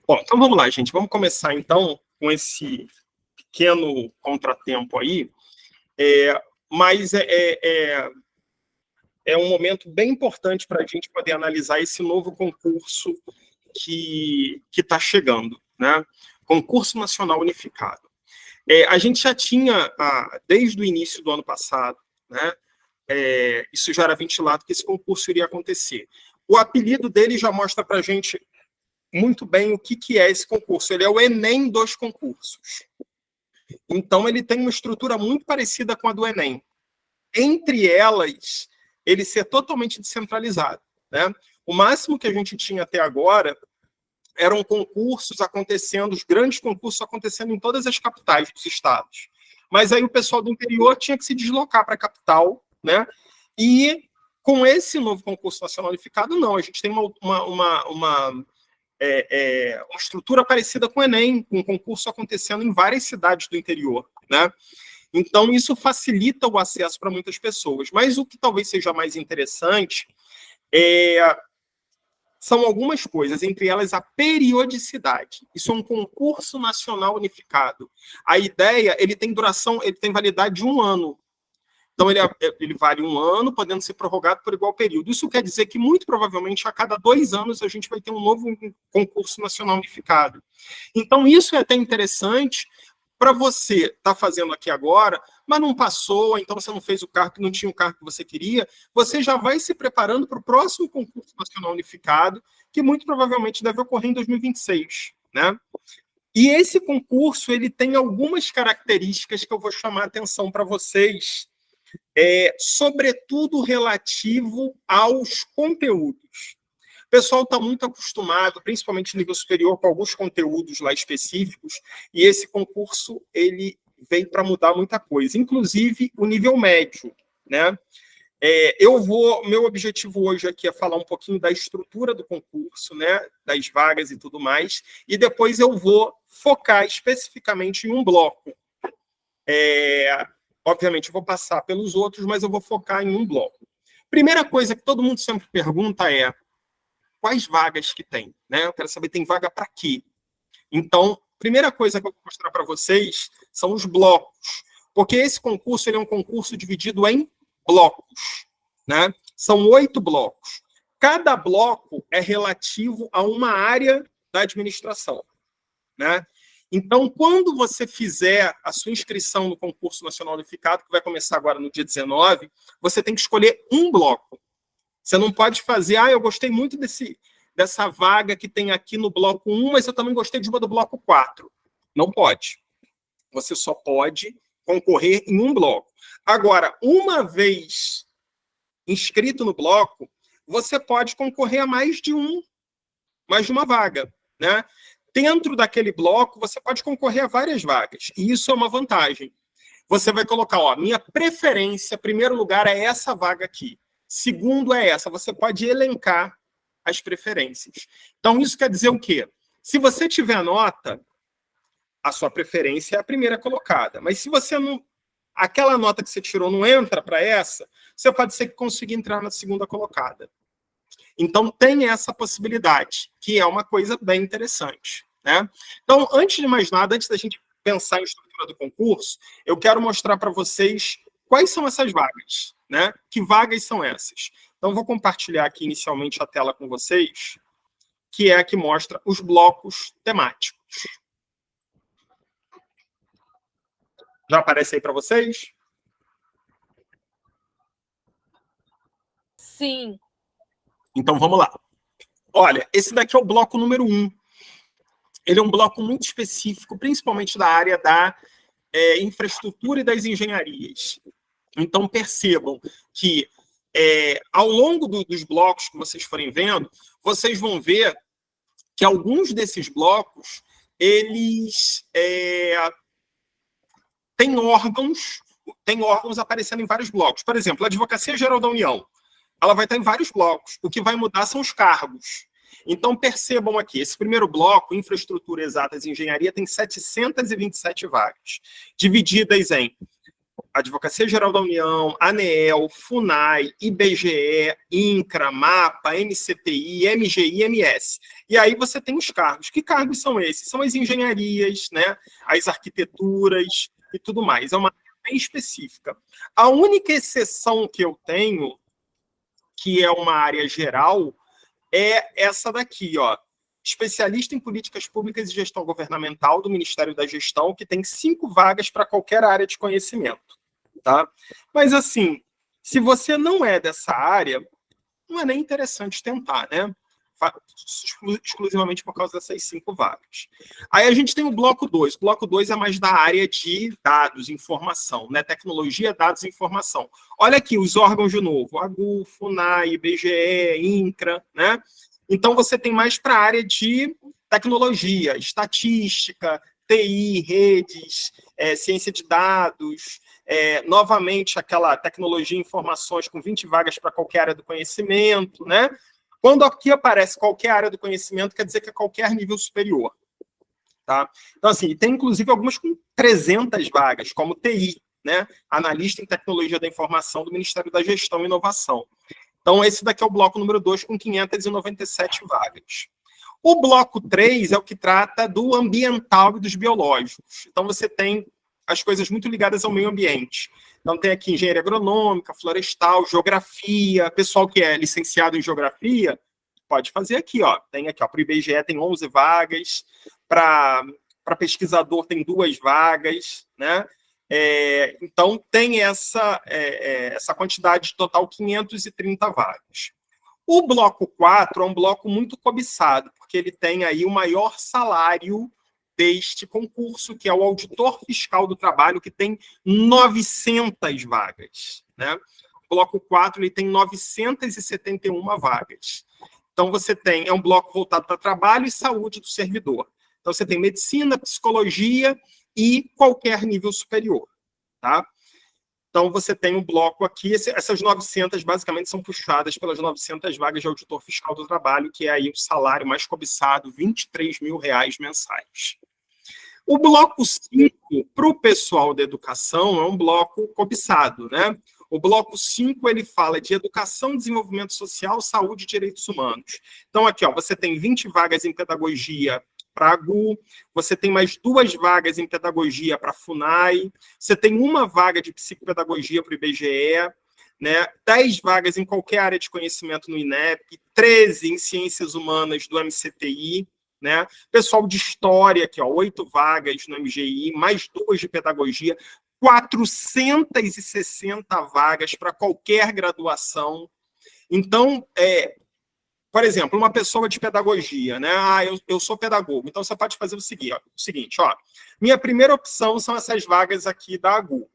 Bom, então vamos lá, gente. Vamos começar, então, com esse pequeno contratempo aí. Mas é um momento bem importante para a gente poder analisar esse novo concurso que está chegando, né? Concurso Nacional Unificado. A gente já tinha, desde o início do ano passado, né? Isso já era ventilado que esse concurso iria acontecer. O apelido dele já mostra para a gente muito bem o que é esse concurso. Ele é o Enem dos concursos. Então, ele tem uma estrutura muito parecida com a do Enem. Entre elas, ele ser totalmente descentralizado, né? O máximo que a gente tinha até agora eram concursos acontecendo, os grandes concursos acontecendo em todas as capitais dos estados. Mas aí o pessoal do interior tinha que se deslocar para a capital, né? E com esse novo concurso nacional unificado, não. A gente tem uma estrutura parecida com o Enem, com um concurso acontecendo em várias cidades do interior, né? Então, isso facilita o acesso para muitas pessoas. Mas o que talvez seja mais interessante são algumas coisas, entre elas a periodicidade. Isso é um concurso nacional unificado. A ideia, ele tem duração, ele tem validade de 1 ano. Então, ele vale 1 ano, podendo ser prorrogado por igual período. Isso quer dizer que, muito provavelmente, a cada 2 anos, a gente vai ter um novo concurso nacional unificado. Então, isso é até interessante para você estar fazendo aqui agora, mas não passou, então você não fez o cargo, não tinha o cargo que você queria, você já vai se preparando para o próximo concurso nacional unificado, que muito provavelmente deve ocorrer em 2026, né? E esse concurso, ele tem algumas características que eu vou chamar a atenção para vocês, sobretudo relativo aos conteúdos. O pessoal está muito acostumado, principalmente no nível superior, com alguns conteúdos lá específicos, e esse concurso ele veio para mudar muita coisa, inclusive o nível médio, né? Meu objetivo hoje aqui é falar um pouquinho da estrutura do concurso, né, das vagas e tudo mais, e depois eu vou focar especificamente em um bloco. Obviamente, eu vou passar pelos outros, mas eu vou focar em um bloco. Primeira coisa que todo mundo sempre pergunta é quais vagas que tem, né? Eu quero saber, tem vaga para quê? Então, primeira coisa que eu vou mostrar para vocês são os blocos, porque esse concurso ele é um concurso dividido em blocos, né? São 8 blocos. Cada bloco é relativo a uma área da administração, né? Então, quando você fizer a sua inscrição no concurso nacional unificado, que vai começar agora no dia 19, você tem que escolher um bloco. Você não pode fazer, eu gostei muito dessa vaga que tem aqui no bloco 1, mas eu também gostei de uma do bloco 4. Não pode. Você só pode concorrer em um bloco. Agora, uma vez inscrito no bloco, você pode concorrer a mais de uma vaga, né? Dentro daquele bloco, você pode concorrer a várias vagas. E isso é uma vantagem. Você vai colocar, minha preferência, primeiro lugar, é essa vaga aqui. Segundo é essa. Você pode elencar as preferências. Então, isso quer dizer o quê? Se você tiver nota, a sua preferência é a primeira colocada. Mas se você não... aquela nota que você tirou não entra para essa, você pode ser que consiga entrar na segunda colocada. Então, tem essa possibilidade, que é uma coisa bem interessante, né? Então, antes de mais nada, antes da gente pensar em estrutura do concurso, eu quero mostrar para vocês quais são essas vagas, né? Que vagas são essas? Então, vou compartilhar aqui inicialmente a tela com vocês, que é a que mostra os blocos temáticos. Já aparece aí para vocês? Sim. Então, vamos lá. Olha, esse daqui é o bloco número 1. Ele é um bloco muito específico, principalmente da área da infraestrutura e das engenharias. Então, percebam que, ao longo dos blocos que vocês forem vendo, vocês vão ver que alguns desses blocos, eles têm órgãos aparecendo em vários blocos. Por exemplo, a Advocacia Geral da União, ela vai estar em vários blocos. O que vai mudar são os cargos. Então, percebam aqui, esse primeiro bloco, Infraestrutura, Exatas e Engenharia, tem 727 vagas, divididas em Advocacia Geral da União, ANEEL, FUNAI, IBGE, INCRA, MAPA, NCTI, MGI e MS. E aí você tem os cargos. Que cargos são esses? São as engenharias, né? As arquiteturas e tudo mais. É uma área bem específica. A única exceção que eu tenho, que é uma área geral, é essa daqui, ó. Especialista em políticas públicas e gestão governamental do Ministério da Gestão, que tem 5 vagas para qualquer área de conhecimento, tá? Mas, assim, se você não é dessa área, não é nem interessante tentar, né? Exclusivamente por causa dessas 5 vagas. Aí a gente tem o bloco 2. O bloco 2 é mais da área de dados, informação, né? Tecnologia, dados e informação. Olha aqui os órgãos de novo: AGU, FUNAI, IBGE, INCRA, né? Então você tem mais para a área de tecnologia, estatística, TI, redes, ciência de dados, novamente aquela tecnologia e informações com 20 vagas para qualquer área do conhecimento, né? Quando aqui aparece qualquer área do conhecimento, quer dizer que é qualquer nível superior. Tá? Então, assim, tem inclusive algumas com 300 vagas, como TI, né? Analista em Tecnologia da Informação do Ministério da Gestão e Inovação. Então, esse daqui é o bloco número 2, com 597 vagas. O bloco 3 é o que trata do ambiental e dos biológicos. Então, você tem as coisas muito ligadas ao meio ambiente. Então, tem aqui engenharia agronômica, florestal, geografia. Pessoal que é licenciado em geografia, pode fazer aqui, ó. Tem aqui, ó, para o IBGE tem 11 vagas, para pesquisador tem 2 vagas, né? Então, tem essa quantidade total, 530 vagas. O bloco 4 é um bloco muito cobiçado, porque ele tem aí o maior salário deste concurso, que é o auditor fiscal do trabalho, que tem 900 vagas, né? O bloco 4 ele tem 971 vagas. Então, você tem, é um bloco voltado para trabalho e saúde do servidor. Então, você tem medicina, psicologia e qualquer nível superior, tá? Então, você tem um bloco aqui, essas 900 basicamente são puxadas pelas 900 vagas de auditor fiscal do trabalho, que é aí o salário mais cobiçado, R$23 mil mensais. O bloco 5, para o pessoal da educação, é um bloco cobiçado, né? O bloco 5, ele fala de educação, desenvolvimento social, saúde e direitos humanos. Então, aqui, ó, você tem 20 vagas em pedagogia para a AGU, você tem mais 2 vagas em pedagogia para a FUNAI, você tem 1 vaga de psicopedagogia para o IBGE, né? 10 vagas em qualquer área de conhecimento no INEP, 13 em ciências humanas do MCTI, né? Pessoal de história, aqui, ó, 8 vagas no MGI, mais 2 de pedagogia, 460 vagas para qualquer graduação. Então, por exemplo, uma pessoa de pedagogia, né? Eu sou pedagogo, então você pode fazer o seguinte, ó. Minha primeira opção são essas vagas aqui da AGU.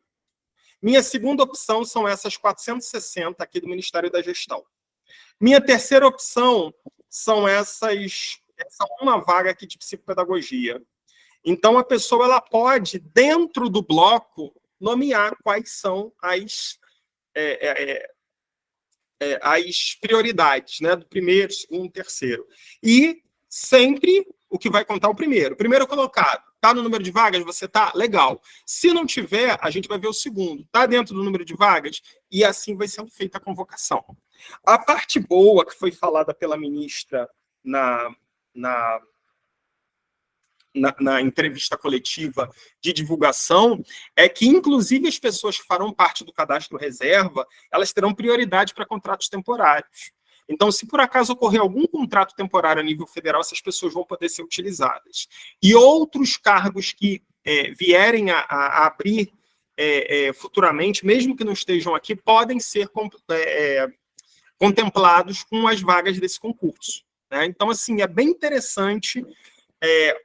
Minha segunda opção são essas 460 aqui do Ministério da Gestão. Minha terceira opção são essa 1 vaga aqui de psicopedagogia. Então, a pessoa ela pode, dentro do bloco, nomear quais são as prioridades, né, do primeiro, segundo, terceiro. E sempre o que vai contar o primeiro. Primeiro colocado, está no número de vagas? Você está? Legal. Se não tiver, a gente vai ver o segundo. Está dentro do número de vagas? E assim vai ser feita a convocação. A parte boa que foi falada pela ministra na entrevista coletiva de divulgação, é que, inclusive, as pessoas que farão parte do cadastro reserva, elas terão prioridade para contratos temporários. Então, se por acaso ocorrer algum contrato temporário a nível federal, essas pessoas vão poder ser utilizadas. E outros cargos que vierem a abrir futuramente, mesmo que não estejam aqui, podem ser contemplados com as vagas desse concurso, né? Então, assim, é bem interessante.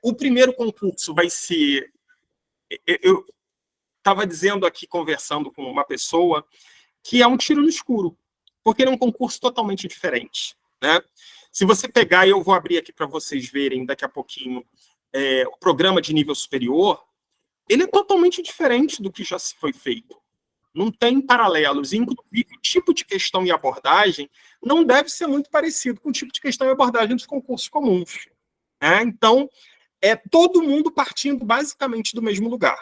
O primeiro concurso vai ser... Eu estava dizendo aqui, conversando com uma pessoa, que é um tiro no escuro, porque ele é um concurso totalmente diferente, né? Se você pegar, e eu vou abrir aqui para vocês verem daqui a pouquinho, o programa de nível superior, ele é totalmente diferente do que já se foi feito. Não tem paralelos. Inclusive, o tipo de questão e abordagem não deve ser muito parecido com o tipo de questão e abordagem dos concursos comuns. Então, todo mundo partindo basicamente do mesmo lugar.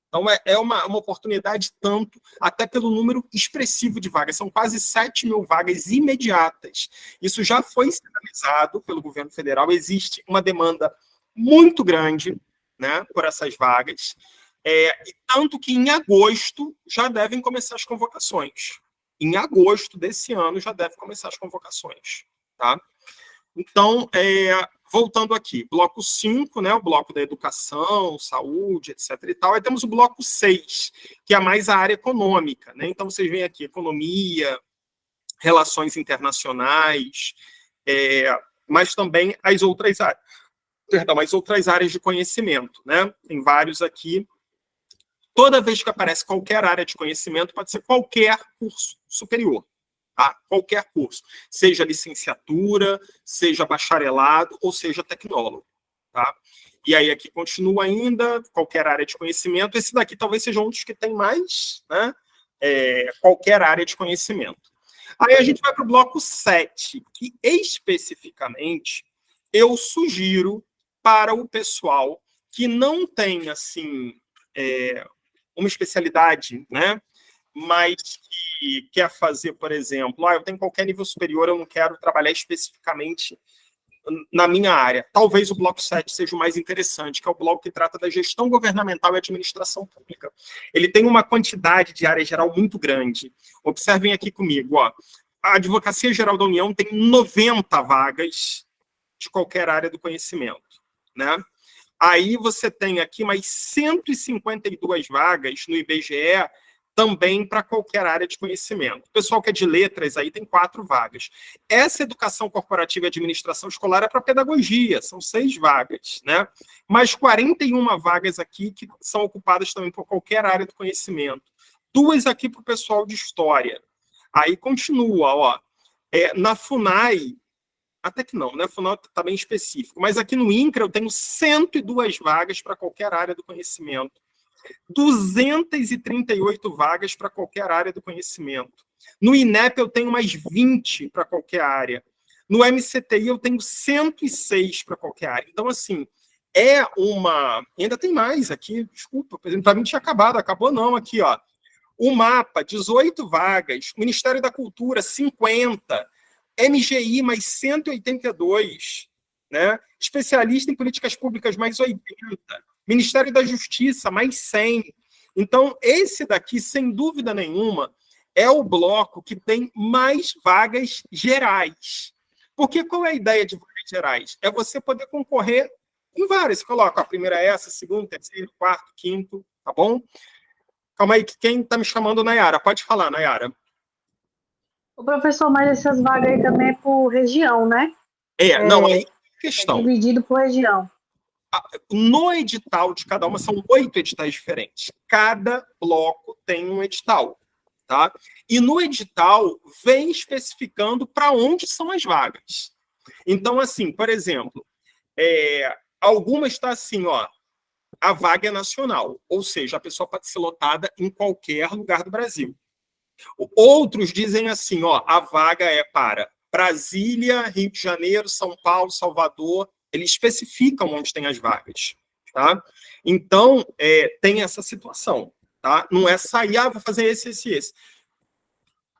Então, é uma oportunidade tanto, até pelo número expressivo de vagas. São quase 7 mil vagas imediatas. Isso já foi sinalizado pelo governo federal. Existe uma demanda muito grande, né, por essas vagas. E tanto que em agosto já devem começar as convocações. Em agosto desse ano já devem começar as convocações. Tá? Então, voltando aqui, bloco 5, né, o bloco da educação, saúde, etc. e tal. Aí temos o bloco 6, que é mais a área econômica. Né? Então, vocês veem aqui economia, relações internacionais, mas também as outras áreas. Perdão, as outras áreas de conhecimento. Né? Tem vários aqui. Toda vez que aparece qualquer área de conhecimento, pode ser qualquer curso superior. Tá? Qualquer curso, seja licenciatura, seja bacharelado ou seja tecnólogo. Tá? E aí aqui continua ainda, qualquer área de conhecimento. Esse daqui talvez seja um dos que tem mais, né? Qualquer área de conhecimento. Aí a gente vai para o bloco 7, que especificamente eu sugiro para o pessoal que não tem, assim, uma especialidade, né? Mas que quer fazer, por exemplo, eu tenho qualquer nível superior, eu não quero trabalhar especificamente na minha área. Talvez o bloco 7 seja o mais interessante, que é o bloco que trata da gestão governamental e administração pública. Ele tem uma quantidade de área geral muito grande. Observem aqui comigo, ó. A Advocacia Geral da União tem 90 vagas de qualquer área do conhecimento, né? Aí você tem aqui mais 152 vagas no IBGE, também para qualquer área de conhecimento. O pessoal que é de letras aí tem 4 vagas. Essa educação corporativa e administração escolar é para pedagogia, são 6 vagas, né? Mais 41 vagas aqui que são ocupadas também por qualquer área do conhecimento. 2 aqui para o pessoal de história. Aí continua, ó. Na FUNAI, até que não, né? A FUNAI está bem específico, mas aqui no INCRA eu tenho 102 vagas para qualquer área do conhecimento. 238 vagas para qualquer área do conhecimento. No INEP eu tenho mais 20 para qualquer área. No MCTI eu tenho 106 para qualquer área. Então, assim, ainda tem mais aqui, desculpa, para mim tinha acabado, acabou não, aqui, ó. O MAPA, 18 vagas. O Ministério da Cultura, 50. MGI, mais 182. Né? Especialista em políticas públicas, mais 80. Ministério da Justiça, mais 100. Então, esse daqui, sem dúvida nenhuma, é o bloco que tem mais vagas gerais. Porque qual é a ideia de vagas gerais? É você poder concorrer em várias. Você coloca a primeira é essa, segundo, terceiro, quarto, quinto, tá bom? Calma aí, que quem está me chamando, Nayara? Pode falar, Nayara. O professor, mas essas vagas aí também é por região, né? Não, aí é questão. É dividido por região. No edital de cada uma, são 8 editais diferentes. Cada bloco tem um edital. Tá? E no edital vem especificando para onde são as vagas. Então, assim, por exemplo, alguma está assim, ó, a vaga é nacional, ou seja, a pessoa pode ser lotada em qualquer lugar do Brasil. Outros dizem assim, ó, a vaga é para Brasília, Rio de Janeiro, São Paulo, Salvador. Eles especificam onde tem as vagas, tá? Então, tem essa situação, tá? Não é sair, vou fazer esse.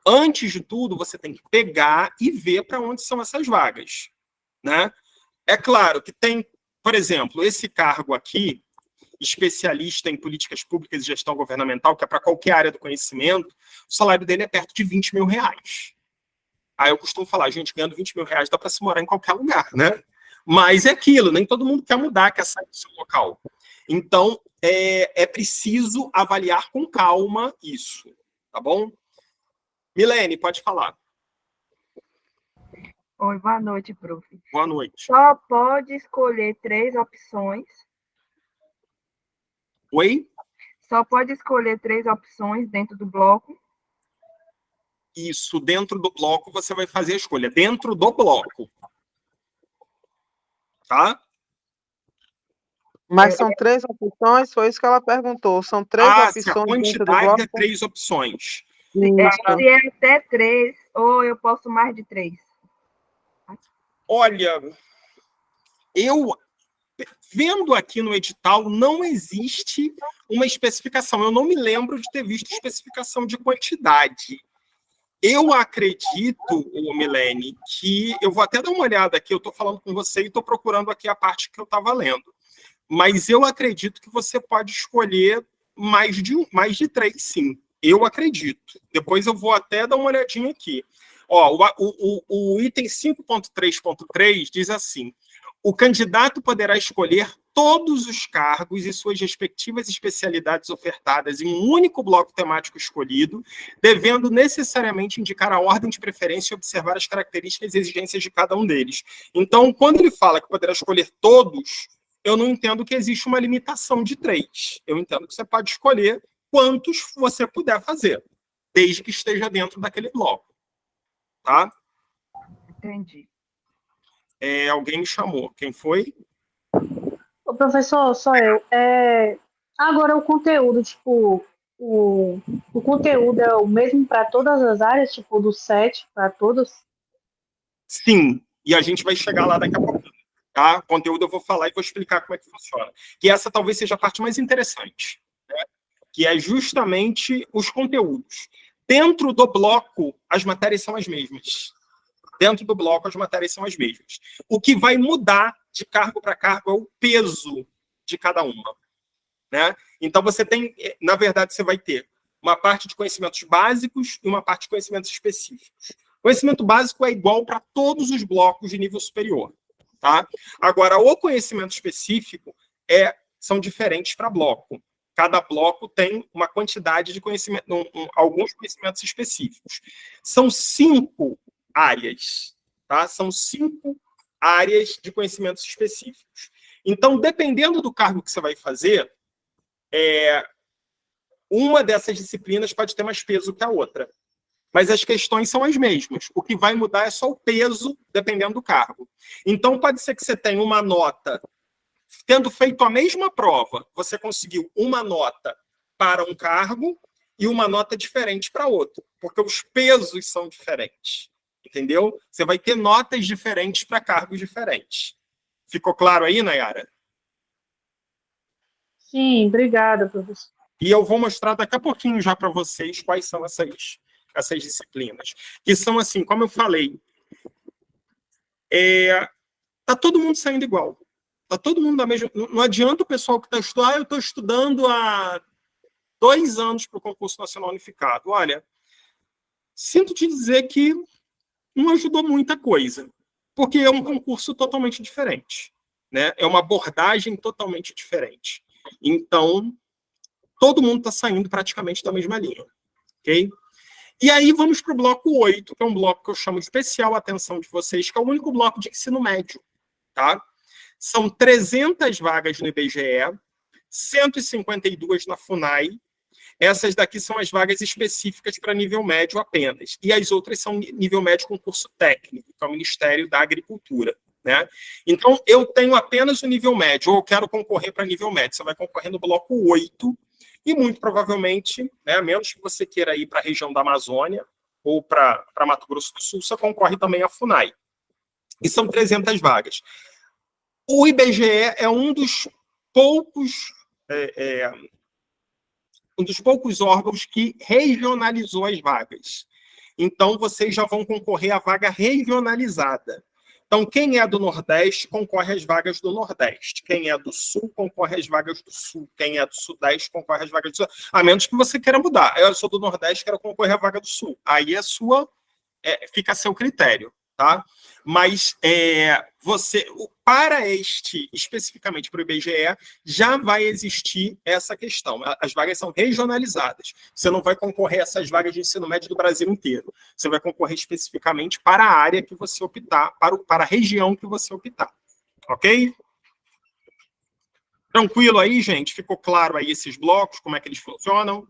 Antes de tudo, você tem que pegar e ver para onde são essas vagas, né? É claro que tem, por exemplo, esse cargo aqui, especialista em políticas públicas e gestão governamental, que é para qualquer área do conhecimento, o salário dele é perto de 20 mil reais. Aí eu costumo falar, gente, ganhando 20 mil reais dá para se morar em qualquer lugar, né? Mas é aquilo, nem todo mundo quer mudar, quer sair do seu local. Então, é preciso avaliar com calma isso, tá bom? Milene, pode falar. Oi, boa noite, prof. Boa noite. Só pode escolher 3 opções. Oi? Só pode escolher 3 opções dentro do bloco. Isso, dentro do bloco você vai fazer a escolha. Dentro do bloco. Tá? Mas são 3 opções, foi isso que ela perguntou. São 3 opções se a dentro do quantidade bloco? é 3 opções. Se é até 3, ou eu posso mais de 3? Olha, eu vendo aqui no edital, não existe uma especificação. Eu não me lembro de ter visto especificação de quantidade. Eu acredito, Milene, que... Eu vou até dar uma olhada aqui, eu estou falando com você e estou procurando aqui a parte que eu estava lendo. Mas eu acredito que você pode escolher mais de 3, sim. Eu acredito. Depois eu vou até dar uma olhadinha aqui. Ó, o item 5.3.3 diz assim: o candidato poderá escolher todos os cargos e suas respectivas especialidades ofertadas em um único bloco temático escolhido, devendo necessariamente indicar a ordem de preferência e observar as características e exigências de cada um deles. Então, quando ele fala que poderá escolher todos, eu não entendo que existe uma limitação de 3. Eu entendo que você pode escolher quantos você puder fazer, desde que esteja dentro daquele bloco. Tá? Entendi. Alguém me chamou. Quem foi? Ô, professor, sou eu. Agora o conteúdo, tipo, o conteúdo é o mesmo para todas as áreas, tipo, do 7 para todos? Sim, e a gente vai chegar lá daqui a pouco. Tá? Conteúdo eu vou falar e vou explicar como é que funciona. Que essa talvez seja a parte mais interessante, né? Que é justamente os conteúdos. Dentro do bloco, as matérias são as mesmas. Dentro do bloco, as matérias são as mesmas. O que vai mudar de cargo para cargo é o peso de cada uma, né? Então, você tem, na verdade, você vai ter uma parte de conhecimentos básicos e uma parte de conhecimentos específicos. Conhecimento básico é igual para todos os blocos de nível superior, tá? Agora, o conhecimento específico são diferentes para bloco. Cada bloco tem uma quantidade de conhecimento, alguns conhecimentos específicos. São 5 áreas, tá? São 5 áreas de conhecimentos específicos. Então, dependendo do cargo que você vai fazer, uma dessas disciplinas pode ter mais peso que a outra. Mas as questões são as mesmas. O que vai mudar é só o peso, dependendo do cargo. Então, pode ser que você tenha uma nota, tendo feito a mesma prova, você conseguiu uma nota para um cargo e uma nota diferente para outro, porque os pesos são diferentes. Entendeu? Você vai ter notas diferentes para cargos diferentes. Ficou claro aí, Nayara? Sim, obrigada, professor. E eu vou mostrar daqui a pouquinho já para vocês quais são essas disciplinas. Que são assim, como eu falei, tá todo mundo saindo igual. Tá todo mundo da mesma... Não adianta o pessoal que está estudando, eu estou estudando há 2 anos para o concurso nacional unificado. Olha, sinto te dizer que não ajudou muita coisa, porque é um concurso totalmente diferente, né? É uma abordagem totalmente diferente. Então, todo mundo está saindo praticamente da mesma linha, ok? E aí vamos para o bloco 8, que é um bloco que eu chamo de especial atenção de vocês, que é o único bloco de ensino médio, tá? São 300 vagas no IBGE, 152 na FUNAI. Essas daqui são as vagas específicas para nível médio apenas. E as outras são nível médio com curso técnico, que é o Ministério da Agricultura, né? Então, eu tenho apenas o nível médio, ou eu quero concorrer para nível médio. Você vai concorrer no bloco 8, e muito provavelmente, né, a menos que você queira ir para a região da Amazônia ou para Mato Grosso do Sul, você concorre também à FUNAI. E são 300 vagas. O IBGE é um dos poucos... um dos poucos órgãos que regionalizou as vagas. Então, vocês já vão concorrer à vaga regionalizada. Então, quem é do Nordeste concorre às vagas do Nordeste. Quem é do Sul concorre às vagas do Sul. Quem é do Sudeste concorre às vagas do Sul. A menos que você queira mudar. Eu sou do Nordeste, quero concorrer à vaga do Sul. Aí fica a seu critério, tá? Mas para especificamente para o IBGE, já vai existir essa questão. As vagas são regionalizadas. Você não vai concorrer a essas vagas de ensino médio do Brasil inteiro. Você vai concorrer especificamente para a área que você optar, para a região que você optar. Ok? Tranquilo aí, gente? Ficou claro aí esses blocos, como é que eles funcionam?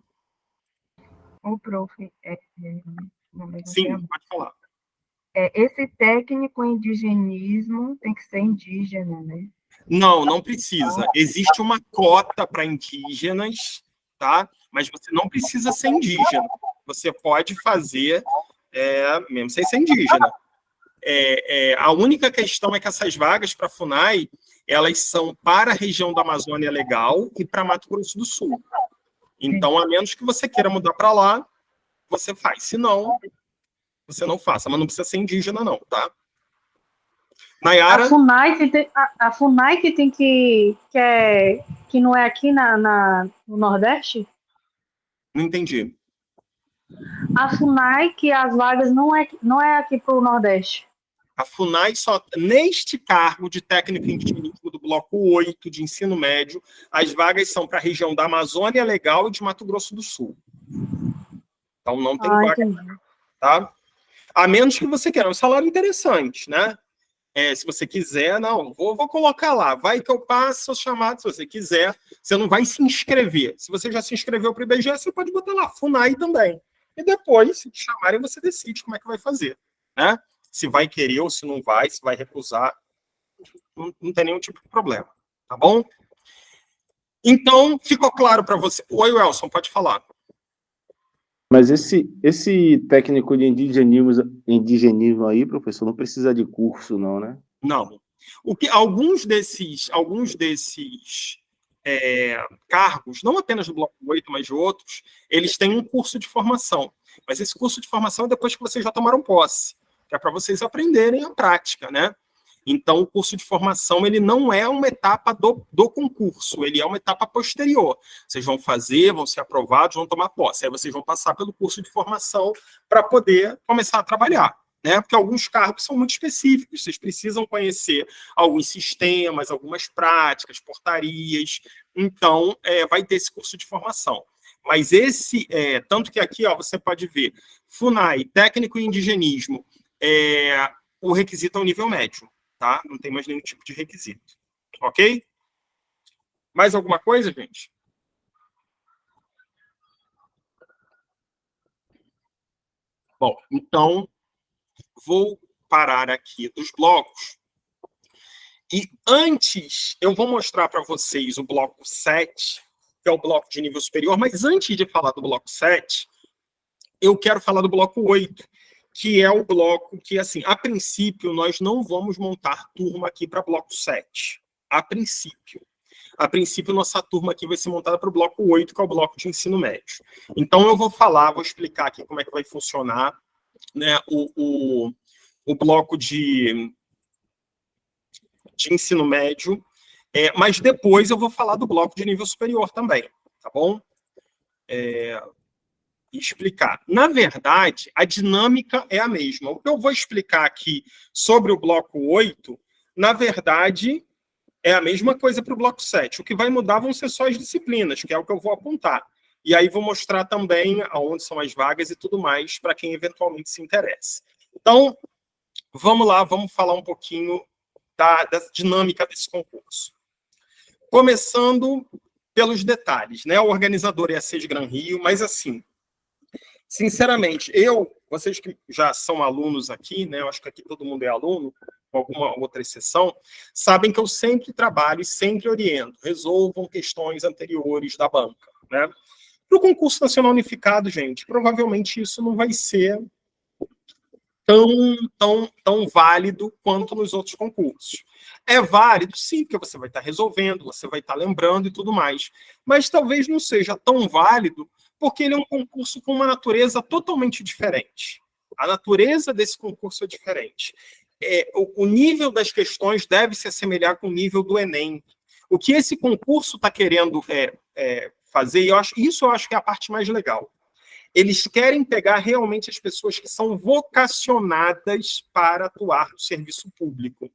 O prof. Sim, pode falar. Esse técnico em indigenismo tem que ser indígena, né? Não precisa. Existe uma cota para indígenas, tá? Mas você não precisa ser indígena. Você pode fazer mesmo sem ser indígena. A única questão é que essas vagas para a FUNAI, elas são para a região da Amazônia Legal e para Mato Grosso do Sul. Então, a menos que você queira mudar para lá, você faz. Se não, você não faça. Mas não precisa ser indígena, não, tá? Nayara? A FUNAI que tem que não é aqui no Nordeste? Não entendi. A FUNAI que as vagas não é aqui para o Nordeste. A FUNAI só, neste cargo de técnico em clínico do bloco 8 de ensino médio, as vagas são para a região da Amazônia Legal e de Mato Grosso do Sul. Então não tem vaga, entendi. tá? A menos que você queira um salário interessante, né? Se você quiser, não, vou colocar lá, vai que eu passo o chamado, se você quiser, você não vai se inscrever. Se você já se inscreveu para o IBGE, você pode botar lá, FUNAI também. E depois, se te chamarem, você decide como é que vai fazer, né? Se vai querer ou se não vai, se vai recusar, não tem nenhum tipo de problema, tá bom? Então, ficou claro para você. Oi, Wilson, pode falar. Mas esse técnico de indigenismo aí, professor, não precisa de curso, não, né? Não. Alguns desses cargos, não apenas do Bloco 8, mas de outros, eles têm um curso de formação. Mas esse curso de formação é depois que vocês já tomaram posse, que é para vocês aprenderem a prática, né? Então, o curso de formação, ele não é uma etapa do concurso, ele é uma etapa posterior. Vocês vão fazer, vão ser aprovados, vão tomar posse. Aí vocês vão passar pelo curso de formação para poder começar a trabalhar, né? Porque alguns cargos são muito específicos, vocês precisam conhecer alguns sistemas, algumas práticas, portarias. Então, vai ter esse curso de formação. Mas tanto que aqui, ó, você pode ver, FUNAI, técnico em indigenismo, o requisito é o nível médio. Tá? Não tem mais nenhum tipo de requisito. Ok? Mais alguma coisa, gente? Bom, então, vou parar aqui dos blocos. E antes, eu vou mostrar para vocês o bloco 7, que é o bloco de nível superior, mas antes de falar do bloco 7, eu quero falar do bloco 8, que é o bloco que, assim, a princípio, nós não vamos montar turma aqui para bloco 7. A princípio. A princípio, nossa turma aqui vai ser montada para o bloco 8, que é o bloco de ensino médio. Então, eu vou explicar aqui como é que vai funcionar, né, o bloco de ensino médio, mas depois eu vou falar do bloco de nível superior também, tá bom? Explicar. Na verdade, a dinâmica é a mesma. O que eu vou explicar aqui sobre o bloco 8, na verdade, é a mesma coisa para o bloco 7. O que vai mudar vão ser só as disciplinas, que é o que eu vou apontar. E aí vou mostrar também aonde são as vagas e tudo mais, para quem eventualmente se interessa. Então, vamos lá, vamos falar um pouquinho da dinâmica desse concurso. Começando pelos detalhes, né? O organizador é a SES Gran Rio, mas assim, sinceramente, vocês que já são alunos aqui, né? Eu acho que aqui todo mundo é aluno, com alguma outra exceção, sabem que eu sempre trabalho e sempre oriento, resolvam questões anteriores da banca, né? Para o concurso nacional unificado, gente, provavelmente isso não vai ser tão válido quanto nos outros concursos. É válido, sim, porque você vai estar resolvendo, você vai estar lembrando e tudo mais, mas talvez não seja tão válido porque ele é um concurso com uma natureza totalmente diferente. A natureza desse concurso é diferente. O nível das questões deve se assemelhar com o nível do Enem. O que esse concurso está querendo fazer, e eu acho que é a parte mais legal. Eles querem pegar realmente as pessoas que são vocacionadas para atuar no serviço público.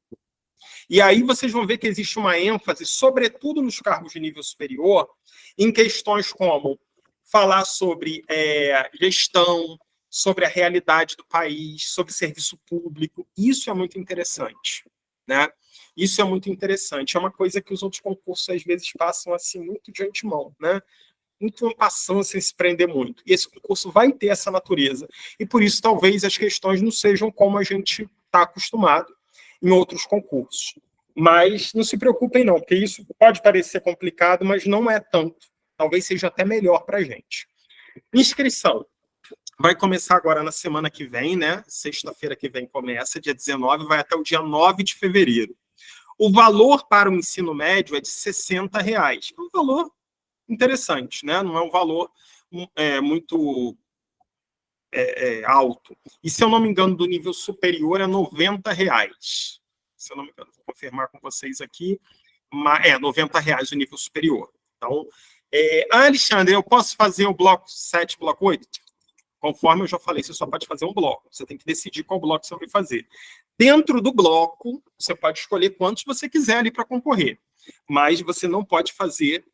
E aí vocês vão ver que existe uma ênfase, sobretudo nos cargos de nível superior, em questões como falar sobre gestão, sobre a realidade do país, sobre serviço público. Isso é muito interessante, né? Isso é muito interessante. É uma coisa que os outros concursos, às vezes, passam assim muito de antemão, né? Muito passando sem se prender muito. E esse concurso vai ter essa natureza. E por isso, talvez, as questões não sejam como a gente está acostumado em outros concursos. Mas não se preocupem, não, porque isso pode parecer complicado, mas não é tanto. Talvez seja até melhor para a gente. Inscrição. Vai começar agora na semana que vem, né? Sexta-feira que vem começa, dia 19, vai até o dia 9 de fevereiro. O valor para o ensino médio é de R$60. É um valor interessante, né? Não é um valor muito alto. E, se eu não me engano, do nível superior é R$90. Se eu não me engano, vou confirmar com vocês aqui. Mas R$90 o nível superior. Então, Alexandre, eu posso fazer o bloco 7, bloco 8? Conforme eu já falei, você só pode fazer um bloco. Você tem que decidir qual bloco você vai fazer. Dentro do bloco, você pode escolher quantos você quiser ali para concorrer. Mas você não pode fazer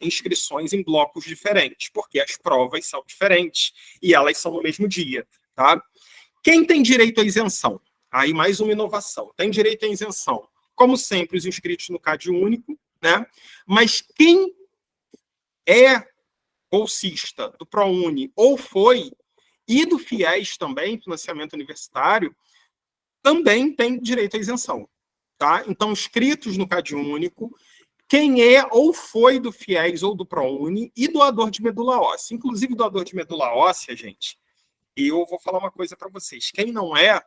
inscrições em blocos diferentes, porque as provas são diferentes e elas são no mesmo dia. Tá? Quem tem direito à isenção? Aí mais uma inovação. Tem direito à isenção. Como sempre, os inscritos no CAD único, né? Mas quem é bolsista do ProUni ou foi, e do FIES também, financiamento universitário, também tem direito à isenção. Tá? Então, inscritos no CAD único, quem é ou foi do FIES ou do ProUni e doador de medula óssea. Inclusive, doador de medula óssea, gente, eu vou falar uma coisa para vocês. Quem não é,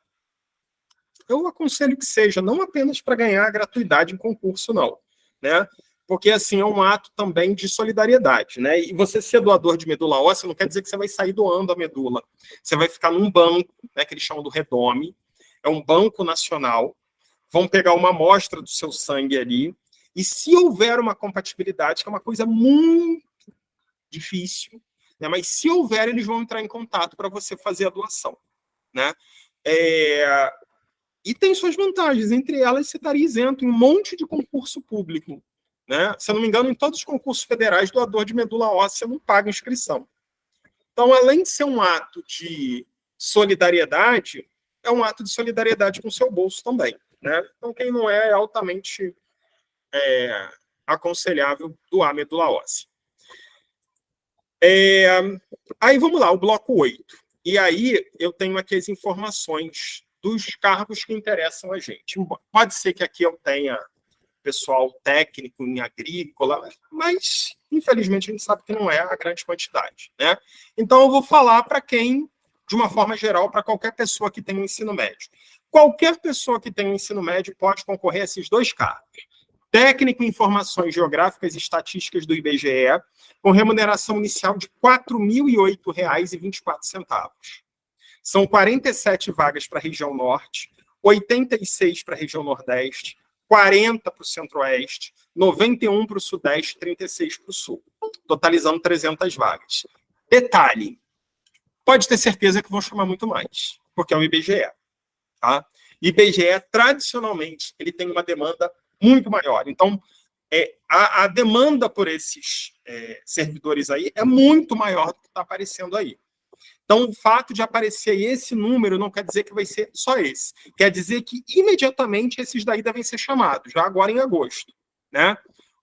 eu aconselho que seja, não apenas para ganhar a gratuidade em concurso, não. Né? Porque, assim, é um ato também de solidariedade. Né? E você ser doador de medula óssea não quer dizer que você vai sair doando a medula. Você vai ficar num banco, né, que eles chamam do REDOME, é um banco nacional, vão pegar uma amostra do seu sangue ali, e se houver uma compatibilidade, que é uma coisa muito difícil, né, mas se houver, eles vão entrar em contato para você fazer a doação. Né? E tem suas vantagens, entre elas você estaria isento em um monte de concurso público. Né? Se eu não me engano, em todos os concursos federais, doador de medula óssea não paga inscrição. Então, além de ser um ato de solidariedade, é um ato de solidariedade com o seu bolso também. Né? Então, quem não é altamente aconselhável doar medula óssea. Aí, vamos lá, o bloco 8. E aí, eu tenho aqui as informações dos cargos que interessam a gente. Pode ser que aqui eu tenha pessoal técnico em agrícola, mas, infelizmente, a gente sabe que não é a grande quantidade. Né? Então, eu vou falar para quem, de uma forma geral, para qualquer pessoa que tem um ensino médio. Qualquer pessoa que tem um ensino médio pode concorrer a esses dois cargos. Técnico em Informações Geográficas e Estatísticas do IBGE, com remuneração inicial de R$ 4.008,24. São 47 vagas para a região norte, 86 para a região nordeste, 40 para o centro-oeste, 91 para o sudeste, 36 para o sul, totalizando 300 vagas. Detalhe, pode ter certeza que vão chamar muito mais, porque é o IBGE. Tá? IBGE, tradicionalmente, ele tem uma demanda muito maior. Então, a demanda por esses servidores aí é muito maior do que está aparecendo aí. Então, o fato de aparecer esse número não quer dizer que vai ser só esse. Quer dizer que, imediatamente, esses daí devem ser chamados, já agora em agosto. Né?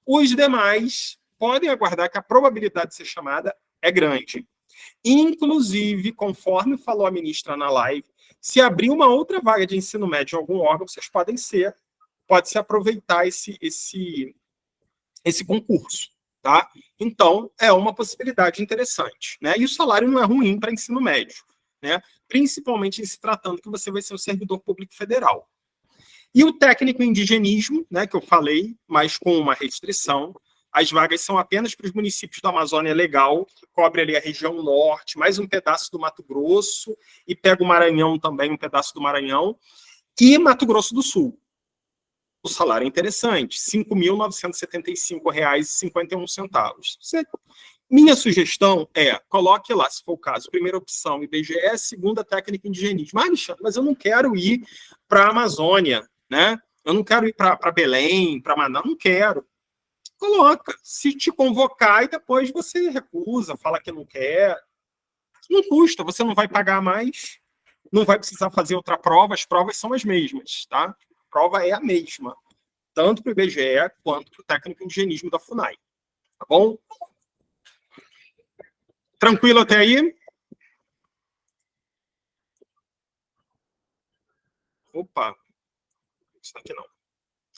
Os demais podem aguardar que a probabilidade de ser chamada é grande. Inclusive, conforme falou a ministra na live, se abrir uma outra vaga de ensino médio em algum órgão, vocês pode-se aproveitar esse concurso. Tá? Então, é uma possibilidade interessante. Né? E o salário não é ruim para ensino médio, né? Principalmente em se tratando que você vai ser o servidor público federal. E o técnico em indigenismo, né, que eu falei, mas com uma restrição, as vagas são apenas para os municípios da Amazônia Legal, que cobre ali a região norte, mais um pedaço do Mato Grosso, e pega o Maranhão também, um pedaço do Maranhão, e Mato Grosso do Sul. O salário é interessante, R$ 5.975,51. Minha sugestão coloque lá, se for o caso, primeira opção IBGE, segunda técnica indigenismo. Alexandre, mas eu não quero ir para a Amazônia, né? Eu não quero ir para Belém, para Manaus, não quero. Coloca, se te convocar e depois você recusa, fala que não quer. Não custa, você não vai pagar mais, não vai precisar fazer outra prova, as provas são as mesmas, tá? A prova é a mesma, tanto para o IBGE quanto para o técnico em higienismo da FUNAI. Tá bom? Tranquilo até aí? Opa, isso aqui não.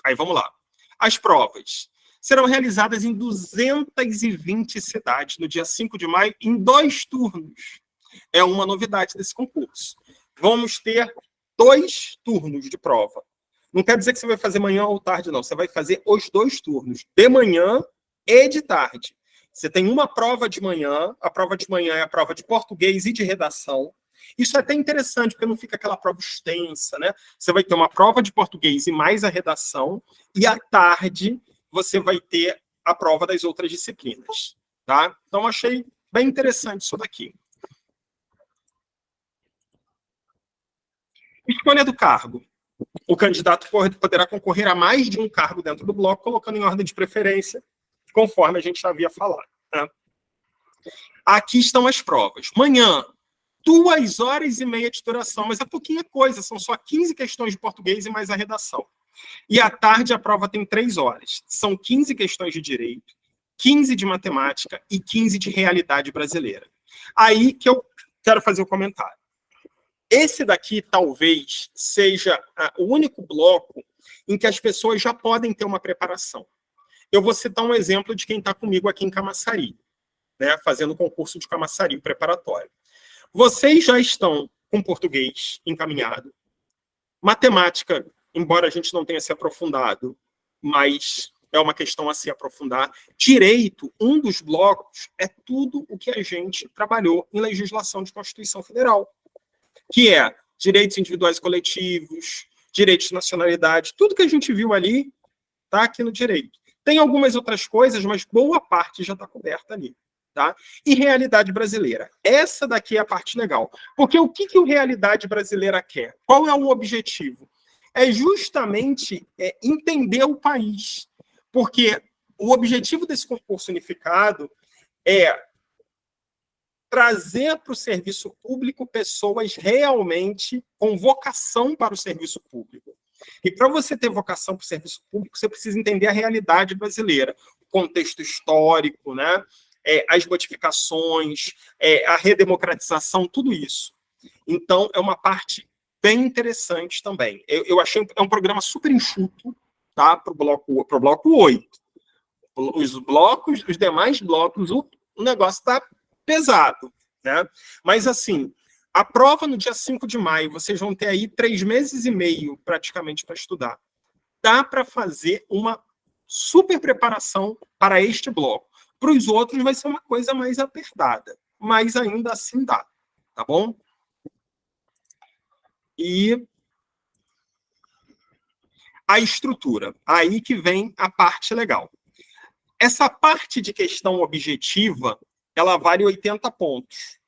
Aí vamos lá. As provas serão realizadas em 220 cidades no dia 5 de maio, em 2 turnos. É uma novidade desse concurso. Vamos ter 2 turnos de prova. Não quer dizer que você vai fazer manhã ou tarde, não. Você vai fazer os 2 turnos, de manhã e de tarde. Você tem uma prova de manhã, a prova de manhã é a prova de português e de redação. Isso é até interessante, porque não fica aquela prova extensa, né? Você vai ter uma prova de português e mais a redação, e à tarde você vai ter a prova das outras disciplinas, tá? Então, achei bem interessante isso daqui. Escolha do cargo. O candidato poderá concorrer a mais de um cargo dentro do bloco, colocando em ordem de preferência, conforme a gente já havia falado, né? Aqui estão as provas. Manhã, 2h30 de duração, mas é pouquinha coisa, são só 15 questões de português e mais a redação. E à tarde a prova tem 3 horas. São 15 questões de direito, 15 de matemática e 15 de realidade brasileira. Aí que eu quero fazer o comentário. Esse daqui talvez seja o único bloco em que as pessoas já podem ter uma preparação. Eu vou citar um exemplo de quem está comigo aqui em Camaçari, né, fazendo o concurso de Camaçari preparatório. Vocês já estão com português encaminhado, matemática, embora a gente não tenha se aprofundado, mas é uma questão a se aprofundar. Direito, um dos blocos, é tudo o que a gente trabalhou em legislação de Constituição Federal, que é direitos individuais e coletivos, direitos de nacionalidade, tudo que a gente viu ali está aqui no direito. Tem algumas outras coisas, mas boa parte já está coberta ali. Tá? E realidade brasileira. Essa daqui é a parte legal. Porque o que o realidade brasileira quer? Qual é o objetivo? É justamente entender o país. Porque o objetivo desse concurso unificado é trazer para o serviço público pessoas realmente com vocação para o serviço público. E para você ter vocação para o serviço público, você precisa entender a realidade brasileira, o contexto histórico, né? As modificações, a redemocratização, tudo isso. Então, é uma parte bem interessante também. Eu achei é um programa super enxuto, tá? Para o bloco 8. Os demais blocos, o negócio está pesado, né? Mas, assim, a prova no dia 5 de maio, vocês vão ter aí 3 meses e meio, praticamente, para estudar. Dá para fazer uma super preparação para este bloco. Para os outros vai ser uma coisa mais apertada, mas ainda assim dá, tá bom? E a estrutura, aí que vem a parte legal. Essa parte de questão objetiva, ela vale 80 pontos.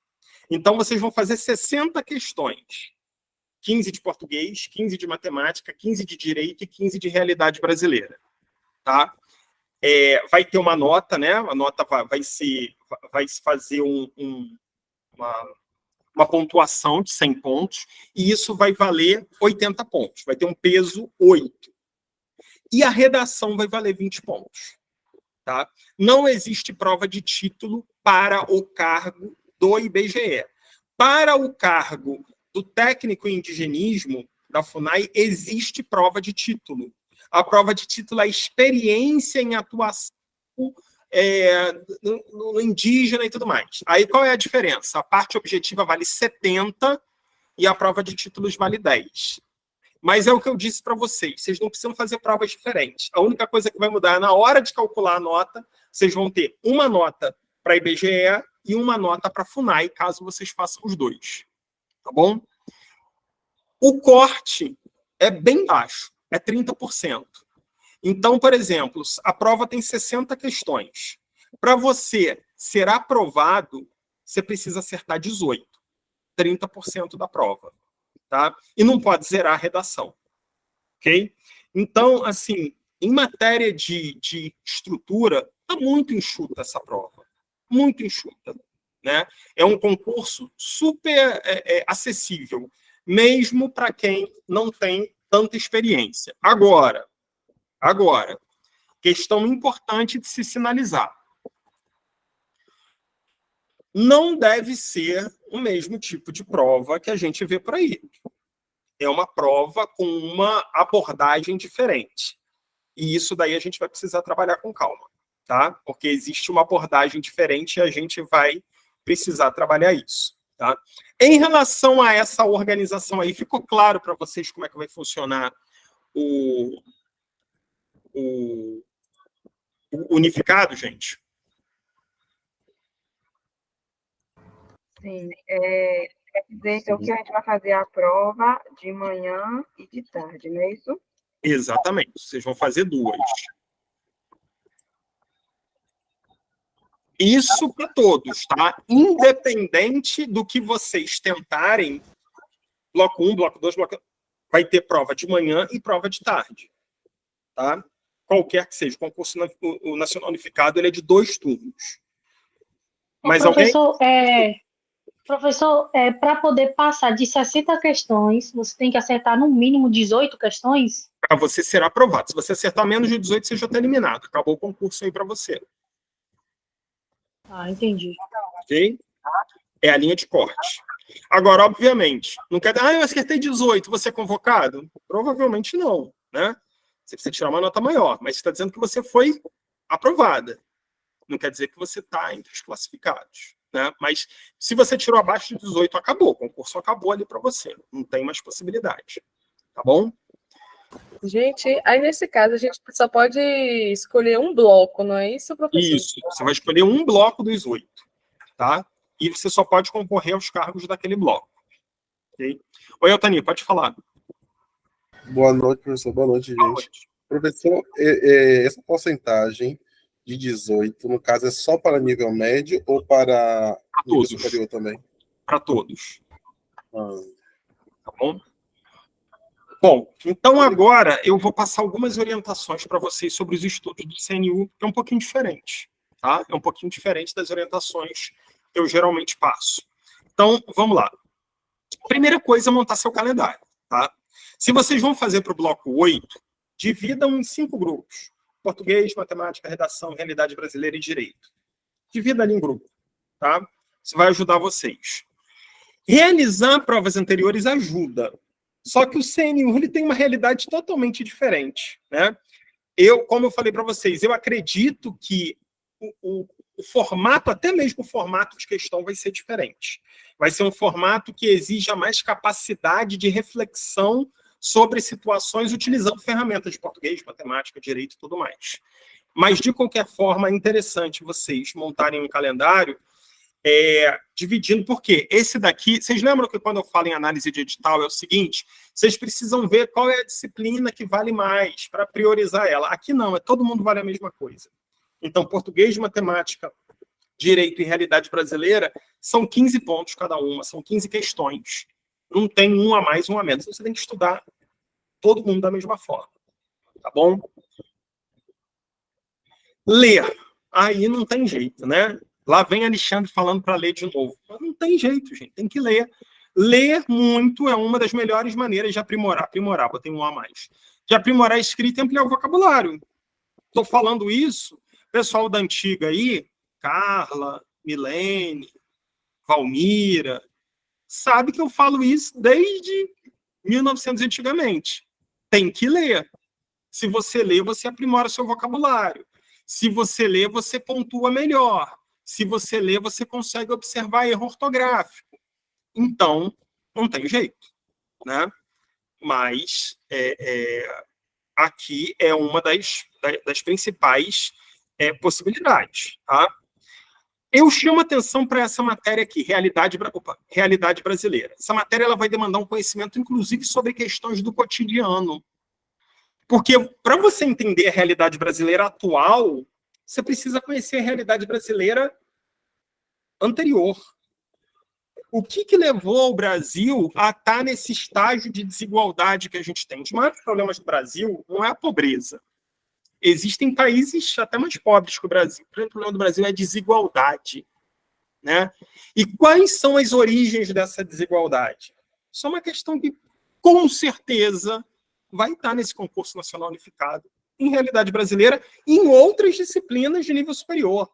Então, vocês vão fazer 60 questões. 15 de português, 15 de matemática, 15 de direito e 15 de realidade brasileira. Tá? Vai ter uma nota, né? A nota vai se fazer uma pontuação de 100 pontos, e isso vai valer 80 pontos. Vai ter um peso 8. E a redação vai valer 20 pontos. Tá? Não existe prova de título para o cargo do IBGE. Para o cargo do técnico em indigenismo da FUNAI, existe prova de título. A prova de título é a experiência em atuação no indígena e tudo mais. Aí qual é a diferença? A parte objetiva vale 70 e a prova de títulos vale 10. Mas é o que eu disse para vocês não precisam fazer provas diferentes. A única coisa que vai mudar é na hora de calcular a nota, vocês vão ter uma nota para a IBGE e uma nota para a FUNAI, caso vocês façam os dois. Tá bom? O corte é bem baixo, é 30%. Então, por exemplo, a prova tem 60 questões. Para você ser aprovado, você precisa acertar 18, 30% da prova. Tá? E não pode zerar a redação. Ok? Então, assim, em matéria de estrutura, está muito enxuta essa prova. Muito enxuta. Né? É um concurso super acessível, mesmo para quem não tem tanta experiência. Agora, questão importante de se sinalizar. Não deve ser o mesmo tipo de prova que a gente vê por aí. É uma prova com uma abordagem diferente. E isso daí a gente vai precisar trabalhar com calma, tá? Porque existe uma abordagem diferente e a gente vai precisar trabalhar isso, tá? Em relação a essa organização aí, ficou claro para vocês como é que vai funcionar o, o unificado, gente? Sim, quer dizer, então, que a gente vai fazer a prova de manhã e de tarde, não é isso? Exatamente. Vocês vão fazer 2. Isso para todos, tá? Independente do que vocês tentarem, bloco 1, bloco 2, vai ter prova de manhã e prova de tarde, tá? Qualquer que seja. O concurso o Nacional Unificado, ele é de 2 turnos. Mas Professor, para poder passar de 60 questões, você tem que acertar no mínimo 18 questões? para você ser aprovado. Se você acertar menos de 18, você já está eliminado. Acabou o concurso aí para você. Ah, entendi. Ok? É a linha de corte. Agora, obviamente, não quer dizer, eu acertei 18, você é convocado? Provavelmente não, né? Você precisa tirar uma nota maior, mas está dizendo que você foi aprovada. Não quer dizer que você está entre os classificados, né? Mas se você tirou abaixo de 18, acabou. O concurso acabou ali para você. Não tem mais possibilidade. Tá bom? Gente, aí nesse caso a gente só pode escolher um bloco, não é isso, professor? Isso. Você vai escolher um bloco dos 8, tá? E você só pode concorrer aos cargos daquele bloco. Okay? Oi, Altani, pode falar. Boa noite, professor. Boa noite, gente. Boa noite. Professor, essa porcentagem de 18, no caso, é só para nível médio ou para nível superior também? Para todos. Tá bom? Bom, então agora eu vou passar algumas orientações para vocês sobre os estudos do CNU, que é um pouquinho diferente, tá? É um pouquinho diferente das orientações que eu geralmente passo. Então, vamos lá. Primeira coisa é montar seu calendário, tá? Se vocês vão fazer para o bloco 8, dividam em 5 grupos. Português, matemática, redação, realidade brasileira e direito. Divida ali em grupo, tá? Isso vai ajudar vocês. Realizar provas anteriores ajuda. Só que o CNU ele tem uma realidade totalmente diferente, né? Como eu falei para vocês, eu acredito que o formato, até mesmo o formato de questão vai ser diferente. Vai ser um formato que exija mais capacidade de reflexão sobre situações utilizando ferramentas de português, matemática, direito e tudo mais. Mas, de qualquer forma, é interessante vocês montarem um calendário dividindo, porque esse daqui, vocês lembram que quando eu falo em análise de edital é o seguinte, vocês precisam ver qual é a disciplina que vale mais para priorizar ela. Aqui não, todo mundo vale a mesma coisa. Então, português, matemática, direito e realidade brasileira são 15 pontos cada uma, são 15 questões. Não tem um a mais, um a menos. Você tem que estudar todo mundo da mesma forma. Tá bom? Ler. Aí não tem jeito, né? Lá vem Alexandre falando para ler de novo. Mas não tem jeito, gente. Tem que ler. Ler muito é uma das melhores maneiras de aprimorar. Botei um a mais. De aprimorar a escrita e ampliar o vocabulário. Estou falando isso, pessoal da antiga aí, Carla, Milene, Valmira, sabe que eu falo isso desde 1900 antigamente. Tem que ler. Se você lê, você aprimora seu vocabulário. Se você lê, você pontua melhor. Se você lê, você consegue observar erro ortográfico. Então, não tem jeito, né? Mas aqui é uma das principais possibilidades, tá? Eu chamo atenção para essa matéria aqui, realidade brasileira. Essa matéria ela vai demandar um conhecimento, inclusive, sobre questões do cotidiano. Porque, para você entender a realidade brasileira atual, você precisa conhecer a realidade brasileira anterior. O que levou o Brasil a estar nesse estágio de desigualdade que a gente tem? Os maiores problemas do Brasil não é a pobreza. Existem países até mais pobres que o Brasil. O problema do Brasil é a desigualdade, né? E quais são as origens dessa desigualdade? Isso é uma questão que, com certeza, vai estar nesse concurso nacional unificado, em realidade brasileira e em outras disciplinas de nível superior.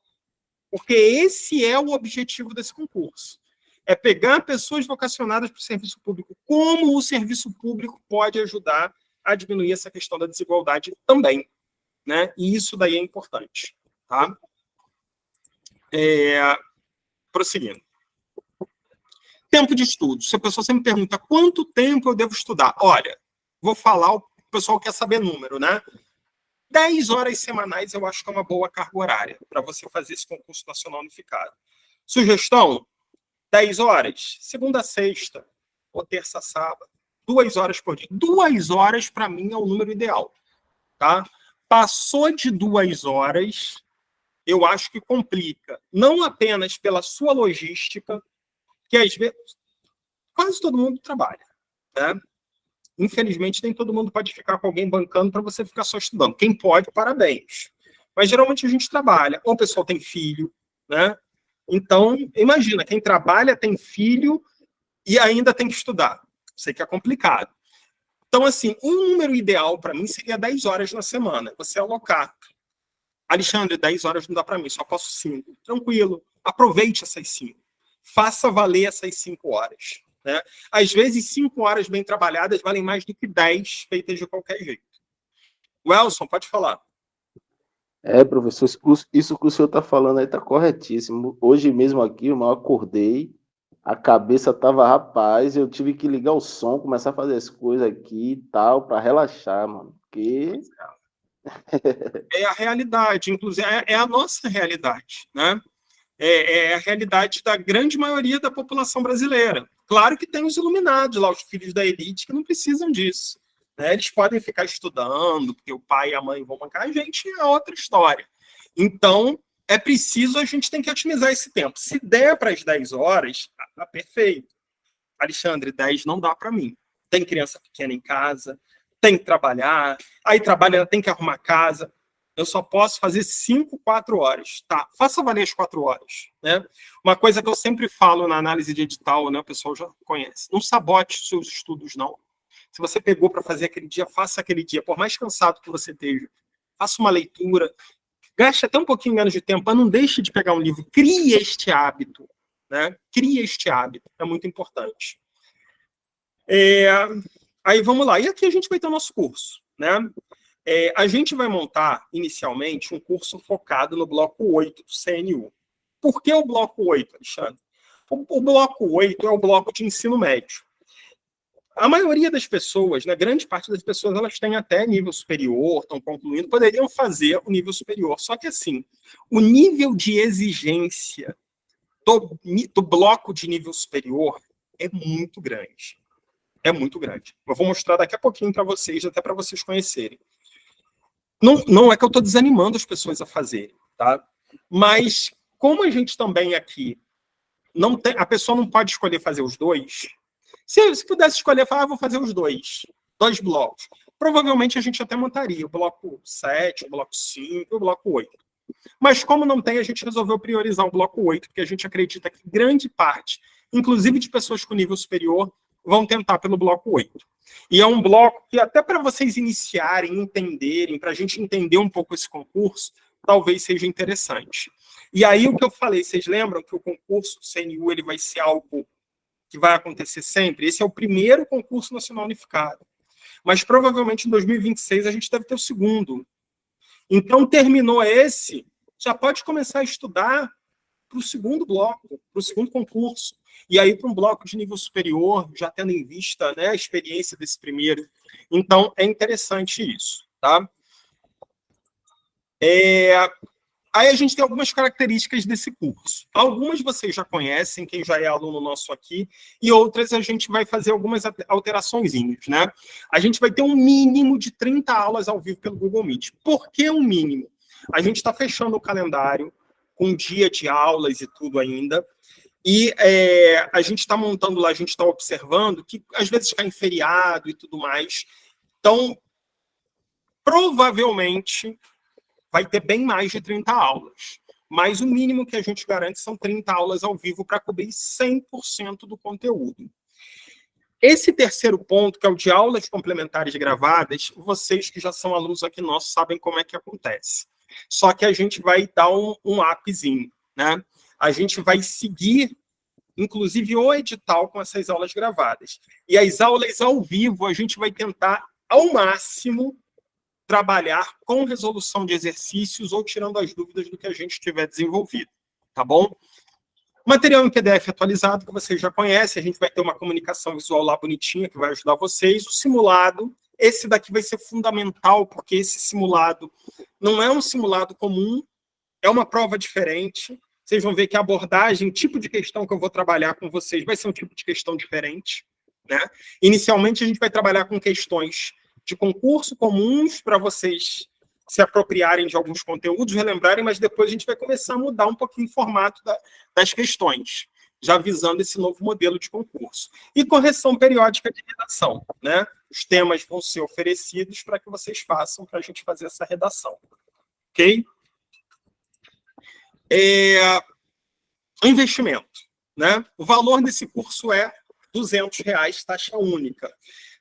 Porque esse é o objetivo desse concurso. É pegar pessoas vocacionadas para o serviço público. Como o serviço público pode ajudar a diminuir essa questão da desigualdade também, né? E isso daí é importante, tá? Prosseguindo. Tempo de estudo. Se a pessoa sempre pergunta quanto tempo eu devo estudar, olha, vou falar o pessoal quer saber número, né? 10 horas semanais eu acho que é uma boa carga horária para você fazer esse concurso nacional unificado. Sugestão? 10 horas, segunda a sexta, ou terça a sábado. 2 horas por dia. 2 horas, para mim, é o número ideal. Tá? Passou de 2 horas, eu acho que complica. Não apenas pela sua logística, que às vezes quase todo mundo trabalha. Né? Infelizmente, nem todo mundo pode ficar com alguém bancando para você ficar só estudando. Quem pode, parabéns. Mas geralmente a gente trabalha. Ou o pessoal tem filho, né? Então, imagina, quem trabalha, tem filho e ainda tem que estudar. Sei que é complicado. Então, assim, o número ideal para mim seria 10 horas na semana. Você alocar. Alexandre, 10 horas não dá para mim, só posso 5. Tranquilo. Aproveite essas 5. Faça valer essas 5 horas. Né? Às vezes, 5 horas bem trabalhadas valem mais do que 10 feitas de qualquer jeito. Welson, pode falar. Professor, isso que o senhor está falando aí está corretíssimo. Hoje mesmo aqui, eu acordei, a cabeça estava, rapaz, eu tive que ligar o som, começar a fazer as coisas aqui e tal, para relaxar, mano. Porque... É a realidade, inclusive, é a nossa realidade, né? É a realidade da grande maioria da população brasileira. Claro que tem os iluminados lá, os filhos da elite, que não precisam disso. Né? Eles podem ficar estudando, porque o pai e a mãe vão bancar a gente, é outra história. Então, é preciso, a gente tem que otimizar esse tempo. Se der para as 10 horas, tá perfeito. Alexandre, 10 não dá para mim. Tem criança pequena em casa, tem que trabalhar, aí trabalha, tem que arrumar casa. Eu só posso fazer 5, 4 horas. Tá, faça valer as 4 horas. Né? Uma coisa que eu sempre falo na análise de edital, né, o pessoal já conhece. Não sabote os seus estudos, não. Se você pegou para fazer aquele dia, faça aquele dia. Por mais cansado que você esteja, faça uma leitura. Gaste até um pouquinho menos de tempo, mas não deixe de pegar um livro. Crie este hábito. Né? Crie este hábito. É muito importante. Aí vamos lá. E aqui a gente vai ter o nosso curso. Né? A gente vai montar, inicialmente, um curso focado no bloco 8 do CNU. Por que o bloco 8, Alexandre? O bloco 8 é o bloco de ensino médio. A maioria das pessoas, né, grande parte das pessoas, elas têm até nível superior, estão concluindo, poderiam fazer o nível superior. Só que, assim, o nível de exigência do bloco de nível superior é muito grande. É muito grande. Eu vou mostrar daqui a pouquinho para vocês, até para vocês conhecerem. Não é que eu estou desanimando as pessoas a fazerem, tá? Mas, como a gente também aqui, a pessoa não pode escolher fazer os dois. Se pudesse escolher, falar, vou fazer os dois blocos. Provavelmente a gente até montaria o bloco 7, o bloco 5 e o bloco 8. Mas como não tem, a gente resolveu priorizar o bloco 8, porque a gente acredita que grande parte, inclusive de pessoas com nível superior, vão tentar pelo bloco 8. E é um bloco que até para vocês iniciarem, entenderem, para a gente entender um pouco esse concurso, talvez seja interessante. E aí o que eu falei, vocês lembram que o concurso CNU ele vai ser algo que vai acontecer sempre? Esse é o primeiro concurso nacional unificado. Mas provavelmente em 2026 a gente deve ter o segundo. Então, terminou esse, já pode começar a estudar para o segundo bloco, para o segundo concurso. E aí para um bloco de nível superior, já tendo em vista, né, a experiência desse primeiro. Então, é interessante isso. Tá? Aí a gente tem algumas características desse curso. Algumas vocês já conhecem, quem já é aluno nosso aqui, e outras a gente vai fazer algumas alteraçõezinhas, né? A gente vai ter um mínimo de 30 aulas ao vivo pelo Google Meet. Por que um mínimo? A gente está fechando o calendário com dia de aulas e tudo ainda, e a gente está montando lá, a gente está observando que às vezes cai em feriado e tudo mais. Então, provavelmente vai ter bem mais de 30 aulas. Mas o mínimo que a gente garante são 30 aulas ao vivo para cobrir 100% do conteúdo. Esse terceiro ponto, que é o de aulas complementares gravadas, vocês que já são alunos aqui nossos sabem como é que acontece. Só que a gente vai dar um upzinho, né? A gente vai seguir, inclusive, o edital com essas aulas gravadas. E as aulas ao vivo, a gente vai tentar, ao máximo, trabalhar com resolução de exercícios ou tirando as dúvidas do que a gente tiver desenvolvido, tá bom? Material em PDF atualizado, que vocês já conhecem, a gente vai ter uma comunicação visual lá bonitinha, que vai ajudar vocês. O simulado, Esse daqui vai ser fundamental, porque esse simulado não é um simulado comum, é uma prova diferente. Vocês vão ver que a abordagem, o tipo de questão que eu vou trabalhar com vocês vai ser um tipo de questão diferente, né? Inicialmente, a gente vai trabalhar com questões de concurso comuns para vocês se apropriarem de alguns conteúdos, relembrarem, mas depois a gente vai começar a mudar um pouquinho o formato das questões, já visando esse novo modelo de concurso. E correção periódica de redação, né? Os temas vão ser oferecidos para que vocês façam para a gente fazer essa redação. Ok? Investimento, né? O valor desse curso é R$200, taxa única.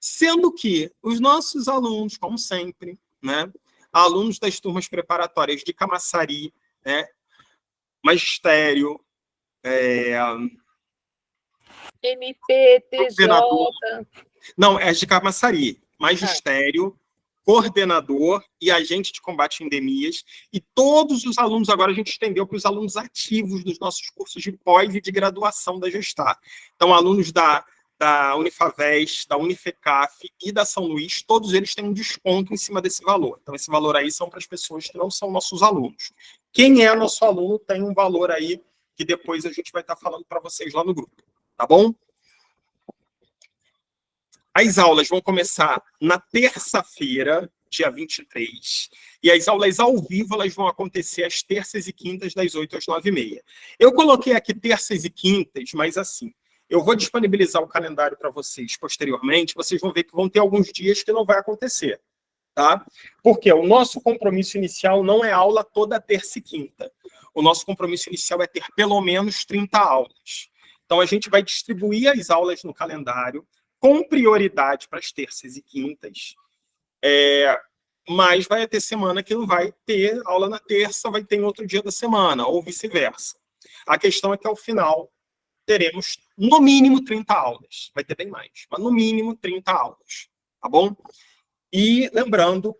Sendo que os nossos alunos, como sempre, né? Alunos das turmas preparatórias de Camaçari, né? Magistério, MP, TJ. Não, é de Camaçari. Magistério, coordenador e agente de combate a endemias. E todos os alunos, agora a gente estendeu para os alunos ativos dos nossos cursos de pós e de graduação da Gestar. Então, alunos da Unifavés, da Unifecaf e da São Luís, todos eles têm um desconto em cima desse valor. Então, esse valor aí são para as pessoas que não são nossos alunos. Quem é nosso aluno tem um valor aí que depois a gente vai estar falando para vocês lá no grupo. Tá bom? As aulas vão começar na terça-feira, dia 23, e as aulas ao vivo elas vão acontecer às terças e quintas, das 8 às 9h30. Eu coloquei aqui terças e quintas, mas assim, eu vou disponibilizar o calendário para vocês posteriormente, vocês vão ver que vão ter alguns dias que não vai acontecer, tá? Porque o nosso compromisso inicial não é aula toda terça e quinta. O nosso compromisso inicial é ter pelo menos 30 aulas. Então, a gente vai distribuir as aulas no calendário com prioridade para as terças e quintas, mas vai ter semana que não vai ter aula na terça, vai ter em outro dia da semana, ou vice-versa. A questão é que, ao final, teremos, no mínimo, 30 aulas. Vai ter bem mais, mas no mínimo 30 aulas, tá bom? E, lembrando,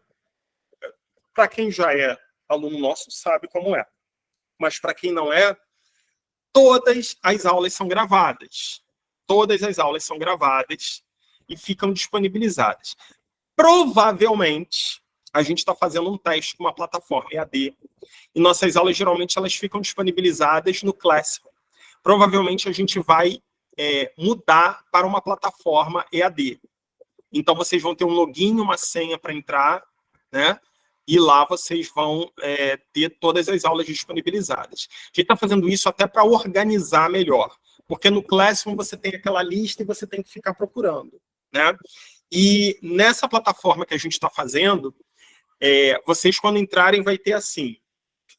para quem já é aluno nosso, sabe como é. Mas, para quem não é, todas as aulas são gravadas. Todas as aulas são gravadas e ficam disponibilizadas. Provavelmente, a gente está fazendo um teste com uma plataforma EAD. E nossas aulas, geralmente, elas ficam disponibilizadas no Classroom. Provavelmente, a gente vai mudar para uma plataforma EAD. Então, vocês vão ter um login, uma senha para entrar, né? E lá vocês vão ter todas as aulas disponibilizadas. A gente está fazendo isso até para organizar melhor. Porque no Classroom você tem aquela lista e você tem que ficar procurando, né? E nessa plataforma que a gente está fazendo, vocês quando entrarem vai ter assim,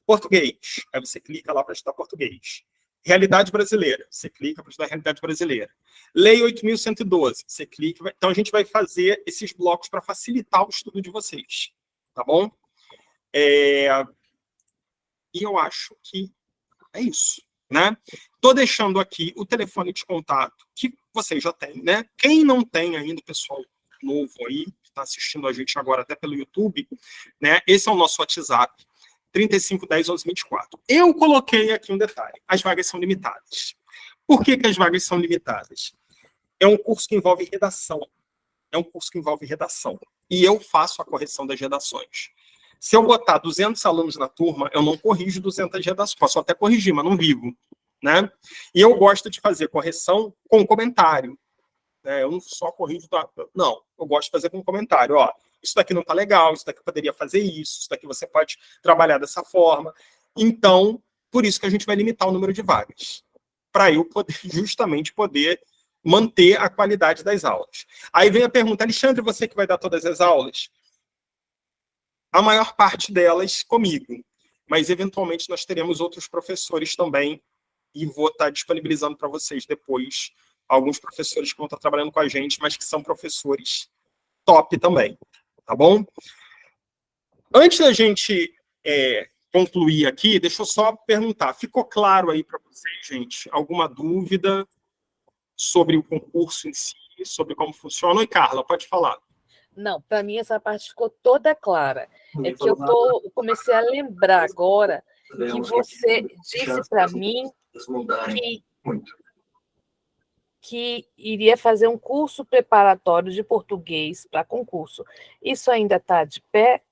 português, aí você clica lá para estudar português. Realidade brasileira, você clica para estudar realidade brasileira. Lei 8.112, você clica. Então a gente vai fazer esses blocos para facilitar o estudo de vocês, tá bom? E eu acho que é isso, né? Estou deixando aqui o telefone de contato que vocês já têm, né? Quem não tem ainda, pessoal novo aí, que está assistindo a gente agora até pelo YouTube, né? Esse é o nosso WhatsApp, 3510 1124. Eu coloquei aqui um detalhe, as vagas são limitadas. Por que as vagas são limitadas? É um curso que envolve redação. E eu faço a correção das redações. Se eu botar 200 alunos na turma, eu não corrijo 200 redações. Posso até corrigir, mas não vivo, né? E eu gosto de fazer correção com comentário. Eu não só corrijo... Não, eu gosto de fazer com comentário. Ó, isso daqui não está legal, isso daqui poderia fazer isso daqui você pode trabalhar dessa forma. Então, por isso que a gente vai limitar o número de vagas. Para eu justamente poder manter a qualidade das aulas. Aí vem a pergunta, Alexandre, você que vai dar todas as aulas? A maior parte delas comigo, mas eventualmente nós teremos outros professores também e vou estar disponibilizando para vocês depois alguns professores que vão estar trabalhando com a gente, mas que são professores top também, tá bom? Antes da gente concluir aqui, deixa eu só perguntar, ficou claro aí para vocês, gente, alguma dúvida sobre o concurso em si, sobre como funciona? Oi, Carla, pode falar. Não, para mim essa parte ficou toda clara. É que eu comecei a lembrar agora que você disse para mim que iria fazer um curso preparatório de português para concurso. Isso ainda está de pé?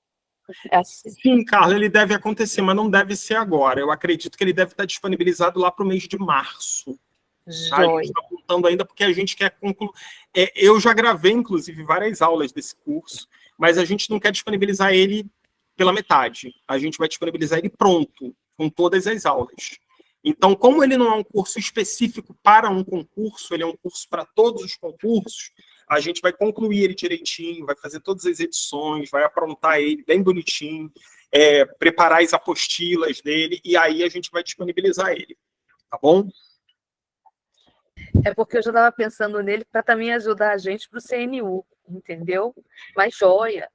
É assim. Sim, Carla, ele deve acontecer, mas não deve ser agora. Eu acredito que ele deve estar disponibilizado lá para o mês de março. Tá? A gente Joia. está apontando ainda porque a gente quer concluir. Eu já gravei, inclusive, várias aulas desse curso, mas a gente não quer disponibilizar ele pela metade. A gente vai disponibilizar ele pronto, com todas as aulas. Então, como ele não é um curso específico para um concurso, ele é um curso para todos os concursos, a gente vai concluir ele direitinho, vai fazer todas as edições, vai aprontar ele bem bonitinho, preparar as apostilas dele, e aí a gente vai disponibilizar ele. Tá bom? É porque eu já estava pensando nele para também ajudar a gente para o CNU, entendeu? Mas joia.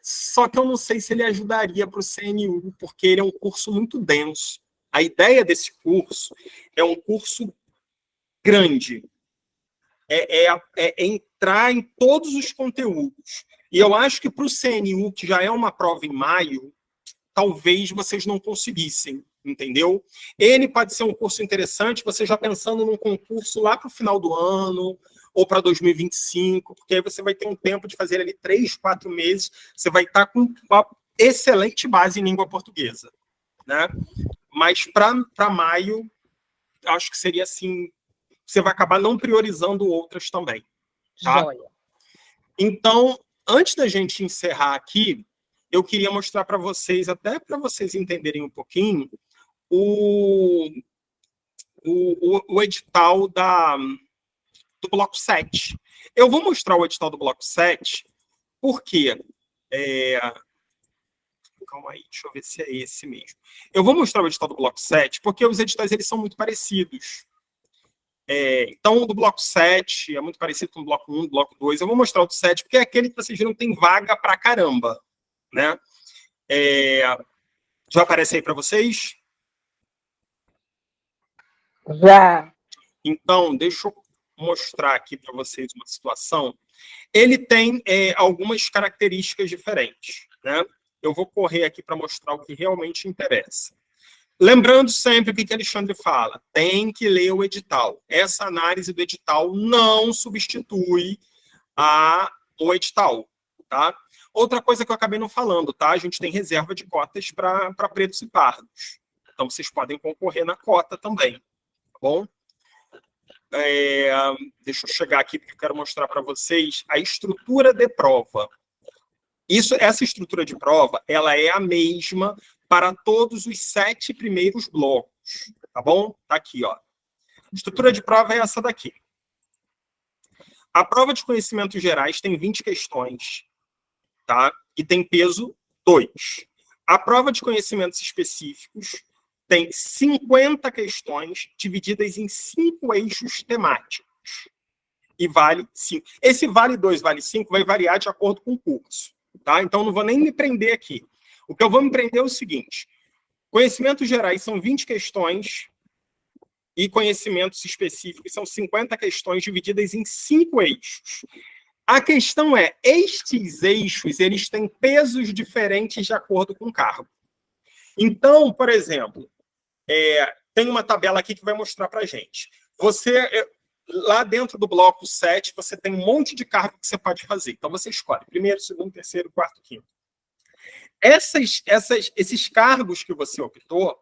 Só que eu não sei se ele ajudaria para o CNU, porque ele é um curso muito denso. A ideia desse curso é um curso grande. É entrar em todos os conteúdos. E eu acho que para o CNU, que já é uma prova em maio, talvez vocês não conseguissem, entendeu? Ele pode ser um curso interessante, você já pensando num concurso lá para o final do ano, ou para 2025, porque aí você vai ter um tempo de fazer ali 3, 4 meses, você vai estar com uma excelente base em língua portuguesa, né? Mas para maio, acho que seria assim, você vai acabar não priorizando outras também. Tá? Joia. Então, antes da gente encerrar aqui, eu queria mostrar para vocês, até para vocês entenderem um pouquinho, o edital do Bloco 7. Eu vou mostrar o edital do Bloco 7 porque... Calma aí, deixa eu ver se é esse mesmo. Eu vou mostrar o edital do Bloco 7 porque os editais eles são muito parecidos. Então, o do Bloco 7 é muito parecido com o Bloco 1, do Bloco 2. Eu vou mostrar o do 7 porque é aquele que vocês viram que tem vaga pra caramba. Né? Já aparece aí para vocês? Já. Então, deixa eu mostrar aqui para vocês uma situação. Ele tem algumas características diferentes. Né? Eu vou correr aqui para mostrar o que realmente interessa. Lembrando sempre o que Alexandre fala, tem que ler o edital. Essa análise do edital não substitui o edital. Tá? Outra coisa que eu acabei não falando, tá? A gente tem reserva de cotas para pretos e pardos. Então, vocês podem concorrer na cota também. Tá bom? Deixa eu chegar aqui, porque eu quero mostrar para vocês a estrutura de prova. Essa estrutura de prova, ela é a mesma para todos os 7 primeiros blocos. Tá bom? Tá aqui, ó. A estrutura de prova é essa daqui. A prova de conhecimentos gerais tem 20 questões. Tá? E tem peso 2. A prova de conhecimentos específicos tem 50 questões divididas em 5 eixos temáticos. E vale 5. Esse vale 2, vale 5 vai variar de acordo com o curso. Tá? Então, não vou nem me prender aqui. O que eu vou me prender é o seguinte. Conhecimentos gerais são 20 questões e conhecimentos específicos são 50 questões divididas em 5 eixos. A questão é, estes eixos, eles têm pesos diferentes de acordo com o cargo. Então, por exemplo, tem uma tabela aqui que vai mostrar para a gente. Lá dentro do bloco 7, você tem um monte de cargo que você pode fazer. Então, você escolhe primeiro, segundo, terceiro, quarto, quinto. Esses cargos que você optou,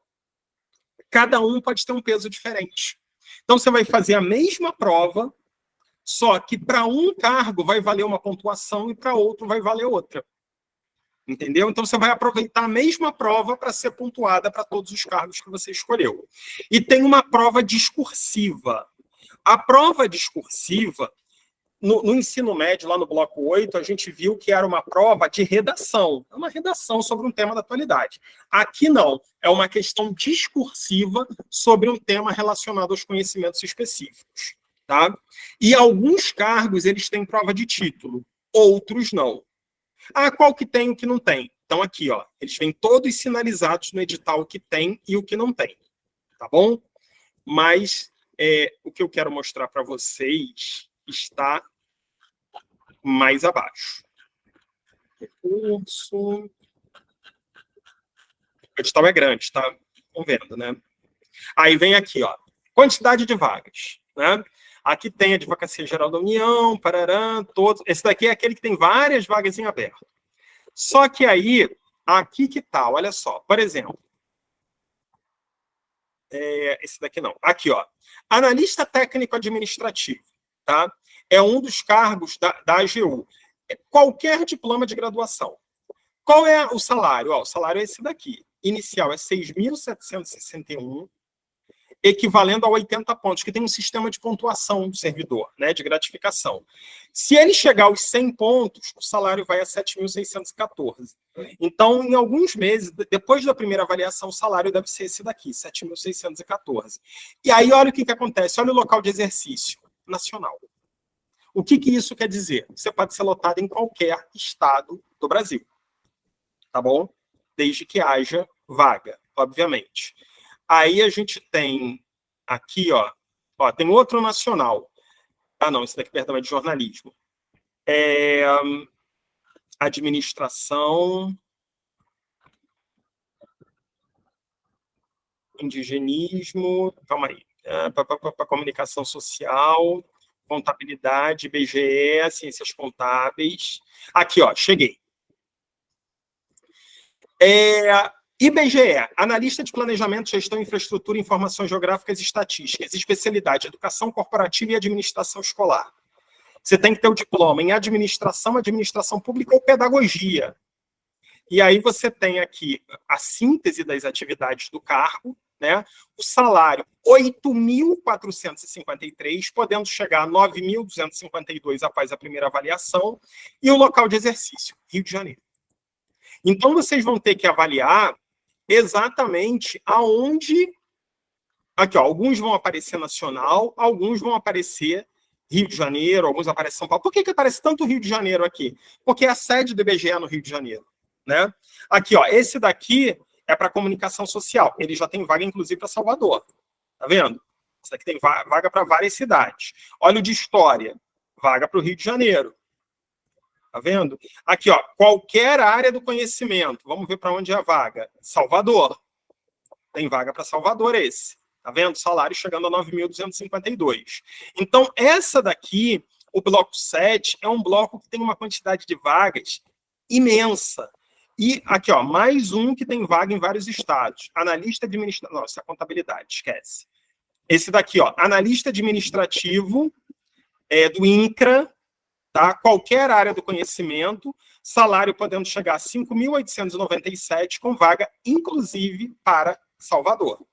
cada um pode ter um peso diferente. Então, você vai fazer a mesma prova, só que para um cargo vai valer uma pontuação e para outro vai valer outra. Entendeu? Então, você vai aproveitar a mesma prova para ser pontuada para todos os cargos que você escolheu. E tem uma prova discursiva. A prova discursiva, no ensino médio, lá no bloco 8, a gente viu que era uma prova de redação. É uma redação sobre um tema da atualidade. Aqui não. É uma questão discursiva sobre um tema relacionado aos conhecimentos específicos. Tá? E alguns cargos, eles têm prova de título. Outros não. Qual que tem e o que não tem? Então, aqui, ó, eles vêm todos sinalizados no edital o que tem e o que não tem. Tá bom? Mas o que eu quero mostrar para vocês está mais abaixo. Recurso. O edital é grande, tá? Estão vendo, né? Aí vem aqui, ó, quantidade de vagas, né? Aqui tem a Advocacia Geral da União, parará, todos. Esse daqui é aquele que tem várias vagas em aberto. Só que aí, aqui que tá, olha só. Por exemplo, esse daqui não. Aqui, ó. Analista técnico administrativo, tá? É um dos cargos da AGU. Qualquer diploma de graduação. Qual é o salário? Ó, o salário é esse daqui. Inicial é 6.761, equivalendo a 80 pontos, que tem um sistema de pontuação do servidor, né, de gratificação. Se ele chegar aos 100 pontos, o salário vai a 7.614. Então, em alguns meses, depois da primeira avaliação, o salário deve ser esse daqui, 7.614. E aí, olha o que acontece. Olha o local de exercício nacional. O que isso quer dizer? Você pode ser lotado em qualquer estado do Brasil. Tá bom? Desde que haja vaga, obviamente. Aí a gente tem aqui, ó, tem outro nacional. Ah, não, esse daqui, perdão, é de jornalismo. Administração, indigenismo, calma aí, para comunicação social, contabilidade, IBGE, ciências contábeis. Aqui, ó, cheguei. IBGE, analista de planejamento, gestão, infraestrutura, informações geográficas e estatísticas, especialidade, educação corporativa e administração escolar. Você tem que ter o diploma em administração pública ou pedagogia. E aí você tem aqui a síntese das atividades do cargo, né? O salário, 8.453, podendo chegar a 9.252 após a primeira avaliação, e o local de exercício, Rio de Janeiro. Então, vocês vão ter que avaliar exatamente aonde... Aqui, ó, alguns vão aparecer nacional, alguns vão aparecer Rio de Janeiro, alguns aparecem São Paulo. Por que aparece tanto Rio de Janeiro aqui? Porque a sede do IBGE é no Rio de Janeiro, né? Aqui, ó, esse daqui é para comunicação social. Ele já tem vaga, inclusive, para Salvador. Tá vendo? Esse daqui tem vaga para várias cidades. Olha o de história. Vaga para o Rio de Janeiro. Tá vendo? Aqui, ó, qualquer área do conhecimento. Vamos ver para onde é a vaga. Salvador. Tem vaga para Salvador esse. Tá vendo? Salário chegando a 9.252. Então, essa daqui, o bloco 7, é um bloco que tem uma quantidade de vagas imensa. E aqui, ó, mais um que tem vaga em vários estados. Analista administrativo. Nossa, contabilidade, esquece. Esse daqui, ó, analista administrativo do INCRA, tá? Qualquer área do conhecimento, salário podendo chegar a 5.897, com vaga, inclusive, para Salvador.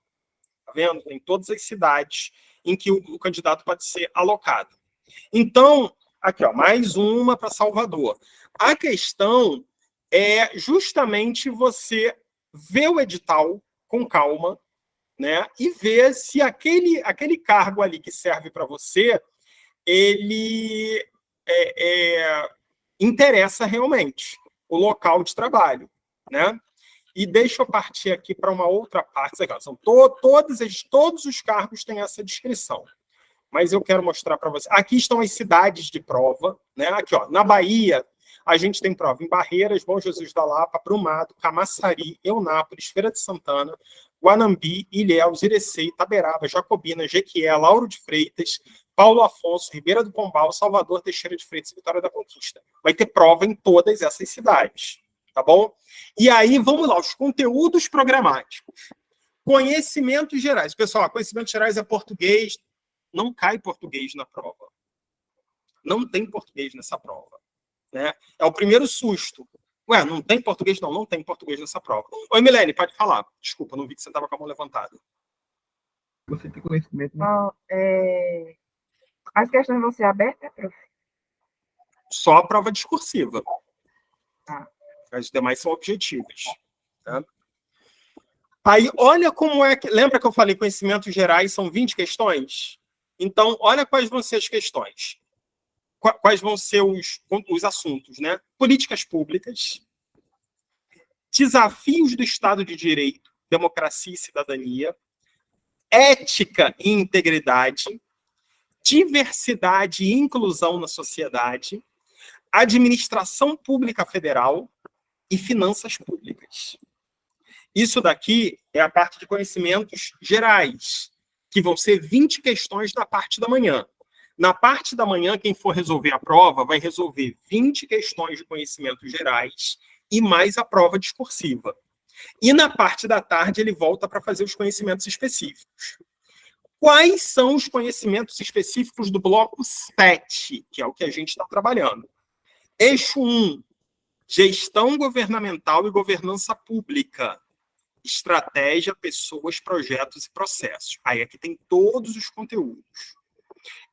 Tá vendo? Em todas as cidades em que o candidato pode ser alocado. Então, aqui, ó, mais uma para Salvador. A questão é justamente você ver o edital com calma, né? E ver se aquele cargo ali que serve para você, ele interessa realmente o local de trabalho, né? E deixa eu partir aqui para uma outra parte. São todos os cargos têm essa descrição. Mas eu quero mostrar para você. Aqui estão as cidades de prova, né? Aqui, ó, na Bahia, a gente tem prova em Barreiras, Bom Jesus da Lapa, Brumado, Camaçari, Eunápolis, Feira de Santana, Guanambi, Ilhéus, Irecê, Itaberaba, Jacobina, Jequié, Lauro de Freitas, Paulo Afonso, Ribeira do Pombal, Salvador, Teixeira de Freitas e Vitória da Conquista. Vai ter prova em todas essas cidades, tá bom? E aí, vamos lá, os conteúdos programáticos. Conhecimentos gerais. Pessoal, conhecimentos gerais é português. Não cai português na prova. Não tem português nessa prova. Né? É o primeiro susto. Ué, não tem português? Não, não tem português nessa prova. Oi, Milene, pode falar. Desculpa, não vi que você estava com a mão levantada. Você tem conhecimento, né? As questões vão ser abertas, prof? Só a prova discursiva. As demais são objetivas. Tá? Aí, olha como é que... Lembra que eu falei conhecimentos gerais são 20 questões? Então, olha quais vão ser as questões. Quais vão ser os assuntos, né? Políticas públicas, desafios do Estado de Direito, democracia e cidadania, ética e integridade, diversidade e inclusão na sociedade, administração pública federal e finanças públicas. Isso daqui é a parte de conhecimentos gerais, que vão ser 20 questões na parte da manhã. Na parte da manhã, quem for resolver a prova vai resolver 20 questões de conhecimentos gerais e mais a prova discursiva. E na parte da tarde, ele volta para fazer os conhecimentos específicos. Quais são os conhecimentos específicos do bloco 7, que é o que a gente está trabalhando? Eixo 1, gestão governamental e governança pública. Estratégia, pessoas, projetos e processos. Aí aqui tem todos os conteúdos.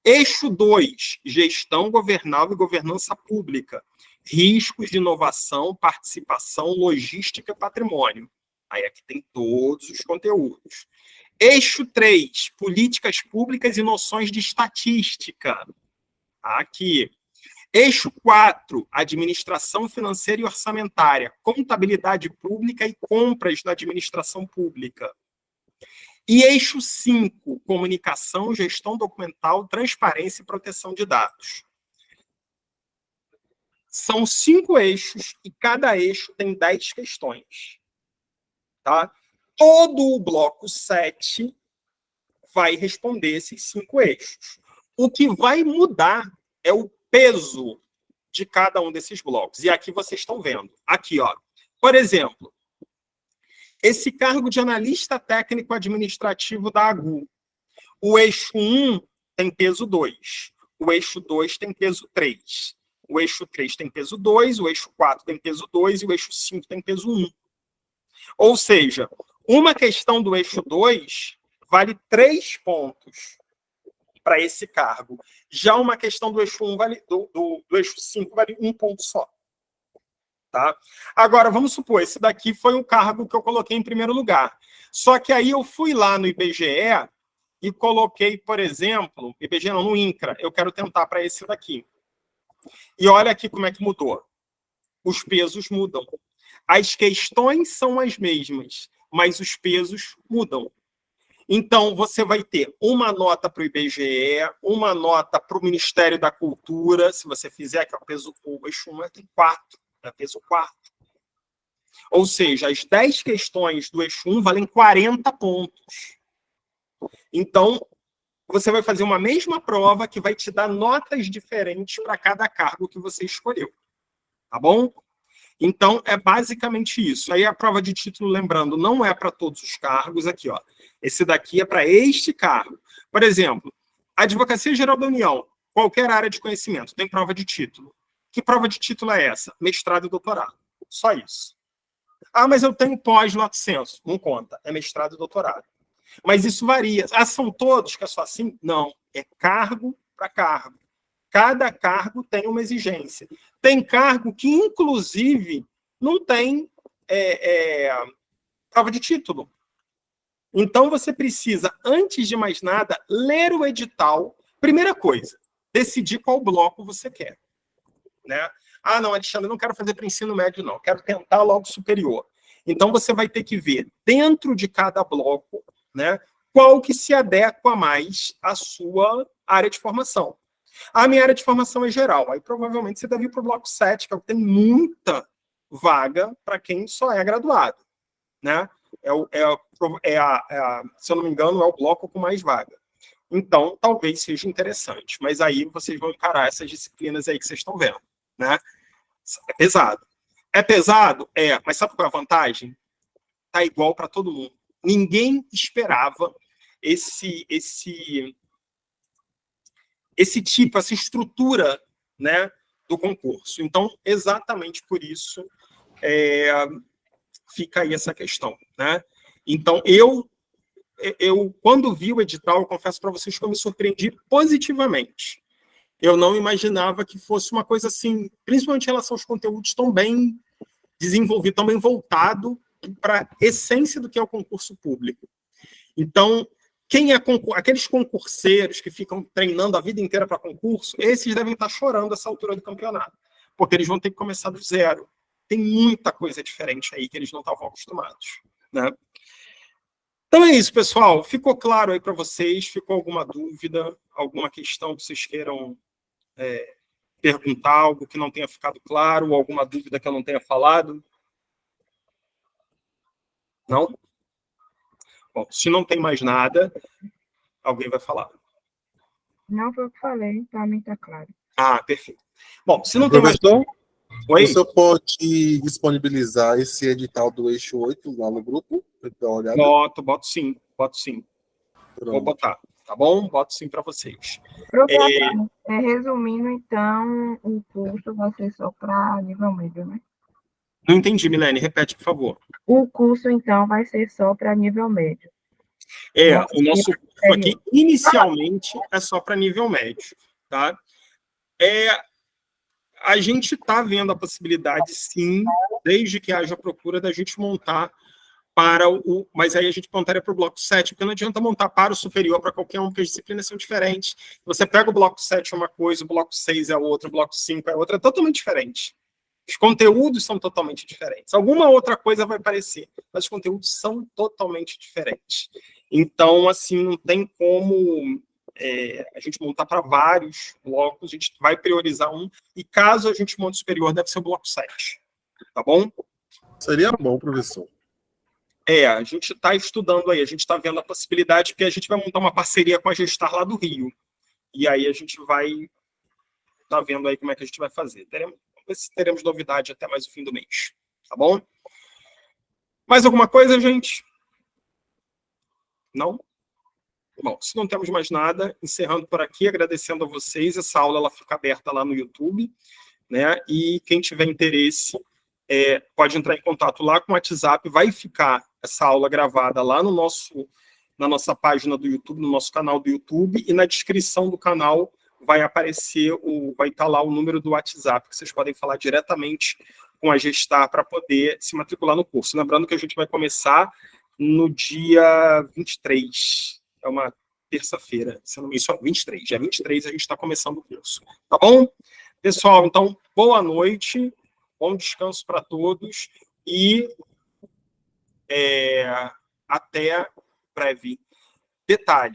Eixo 2, gestão governal e governança pública. Riscos de inovação, participação, logística e patrimônio. Aí aqui tem todos os conteúdos. Eixo 3, políticas públicas e noções de estatística. Aqui. Eixo 4, administração financeira e orçamentária, contabilidade pública e compras da administração pública. E eixo 5, comunicação, gestão documental, transparência e proteção de dados. São 5 eixos e cada eixo tem 10 questões. Tá? Todo o bloco 7 vai responder esses 5 eixos. O que vai mudar é o peso de cada um desses blocos. E aqui vocês estão vendo. Aqui, ó. Por exemplo, esse cargo de analista técnico administrativo da AGU. O eixo 1 tem peso 2. O eixo 2 tem peso 3. O eixo 3 tem peso 2. O eixo 4 tem peso 2. E o eixo 5 tem peso 1. Ou seja, uma questão do eixo 2 vale 3 pontos para esse cargo. Já uma questão do eixo 1 do eixo 5 vale 1 ponto só. Tá? Agora, vamos supor, esse daqui foi o cargo que eu coloquei em primeiro lugar. Só que aí eu fui lá no IBGE e coloquei, por exemplo, IBGE não, no INCRA, eu quero tentar para esse daqui. E olha aqui como é que mudou. Os pesos mudam. As questões são as mesmas, mas os pesos mudam. Então, você vai ter uma nota para o IBGE, uma nota para o Ministério da Cultura, se você fizer, que é o peso, o eixo 1 tem 4, é peso 4. Ou seja, as 10 questões do eixo 1 valem 40 pontos. Então, você vai fazer uma mesma prova que vai te dar notas diferentes para cada cargo que você escolheu. Tá bom? Então, é basicamente isso. Aí a prova de título, lembrando, não é para todos os cargos. Aqui, ó. Esse daqui é para este cargo. Por exemplo, Advocacia Geral da União, qualquer área de conhecimento, tem prova de título. Que prova de título é essa? Mestrado e doutorado. Só isso. Ah, mas eu tenho pós-lato sensu. Não conta. É mestrado e doutorado. Mas isso varia. Ah, são todos que é só assim? Não. É cargo para cargo. Cada cargo tem uma exigência. Tem cargo que, inclusive, não tem prova de título. Então, você precisa, antes de mais nada, ler o edital. Primeira coisa, decidir qual bloco você quer. Né? Ah, não, Alexandre, não quero fazer para ensino médio, não. Quero tentar logo superior. Então, você vai ter que ver, dentro de cada bloco, né, qual que se adequa mais à sua área de formação. A minha área de formação é geral. Aí, provavelmente, você deve ir para o bloco 7, que é o que tem muita vaga para quem só é graduado. Né? Se eu não me engano, é o bloco com mais vaga. Então, talvez seja interessante. Mas aí vocês vão encarar essas disciplinas aí que vocês estão vendo. Né? É pesado. É pesado? É. Mas sabe qual é a vantagem? Tá igual para todo mundo. Ninguém esperava esse tipo, essa estrutura, né, do concurso. Então, exatamente por isso fica aí essa questão. Né? Então, eu quando vi o edital, eu confesso para vocês que eu me surpreendi positivamente. Eu não imaginava que fosse uma coisa assim, principalmente em relação aos conteúdos tão bem desenvolvido, tão bem voltado para a essência do que é o concurso público. Então, aqueles concurseiros que ficam treinando a vida inteira para concurso, esses devem estar chorando essa altura do campeonato, porque eles vão ter que começar do zero. Tem muita coisa diferente aí que eles não estavam acostumados. Né? Então é isso, pessoal. Ficou claro aí para vocês? Ficou alguma dúvida, alguma questão que vocês queiram perguntar, algo que não tenha ficado claro, ou alguma dúvida que eu não tenha falado? Não? Bom, se não tem mais nada, alguém vai falar. Não foi o que falei, para mim está claro. Ah, perfeito. Bom, se não tem mais... Professor, Oi? o senhor pode disponibilizar esse edital do eixo 8 lá no grupo? Pra eu dar uma olhada? Boto sim, boto sim. Vou Pronto. botar, tá bom? Boto sim para vocês. Professor, resumindo, então, o curso vai ser só para nível médio, né? Não entendi, Milene, repete, por favor. O curso, então, vai ser só para nível médio. O nosso curso aqui, inicialmente, é só para nível médio, tá? A gente está vendo a possibilidade, sim, desde que haja procura, da gente montar para o... Mas aí a gente montaria para o bloco 7, porque não adianta montar para o superior para qualquer um, porque as disciplinas são diferentes. Você pega o bloco 7 é uma coisa, o bloco 6 é outra, o bloco 5 é outra, é totalmente diferente. Os conteúdos são totalmente diferentes. Alguma outra coisa vai aparecer, mas os conteúdos são totalmente diferentes. Então, assim, não tem como a gente montar para vários blocos, a gente vai priorizar um, e caso a gente monte superior, deve ser o bloco 7. Tá bom? Seria bom, professor. A gente está estudando aí, a gente está vendo a possibilidade, porque a gente vai montar uma parceria com a Gestar lá do Rio. E aí a gente vai tá vendo aí como é que a gente vai fazer. Vamos ver se teremos novidade até mais o fim do mês. Tá bom? Mais alguma coisa, gente? Não? Bom, se não temos mais nada, encerrando por aqui, agradecendo a vocês. Essa aula ela fica aberta lá no YouTube, né? E quem tiver interesse pode entrar em contato lá com o WhatsApp. Vai ficar essa aula gravada lá no na nossa página do YouTube, no nosso canal do YouTube, e na descrição do canal vai aparecer, vai estar lá o número do WhatsApp, que vocês podem falar diretamente com a Gestar para poder se matricular no curso. Lembrando que a gente vai começar no dia 23, é uma terça-feira, se não me engano, 23, dia 23 a gente está começando o curso. Tá bom? Pessoal, então, boa noite, bom descanso para todos e até breve. Detalhe.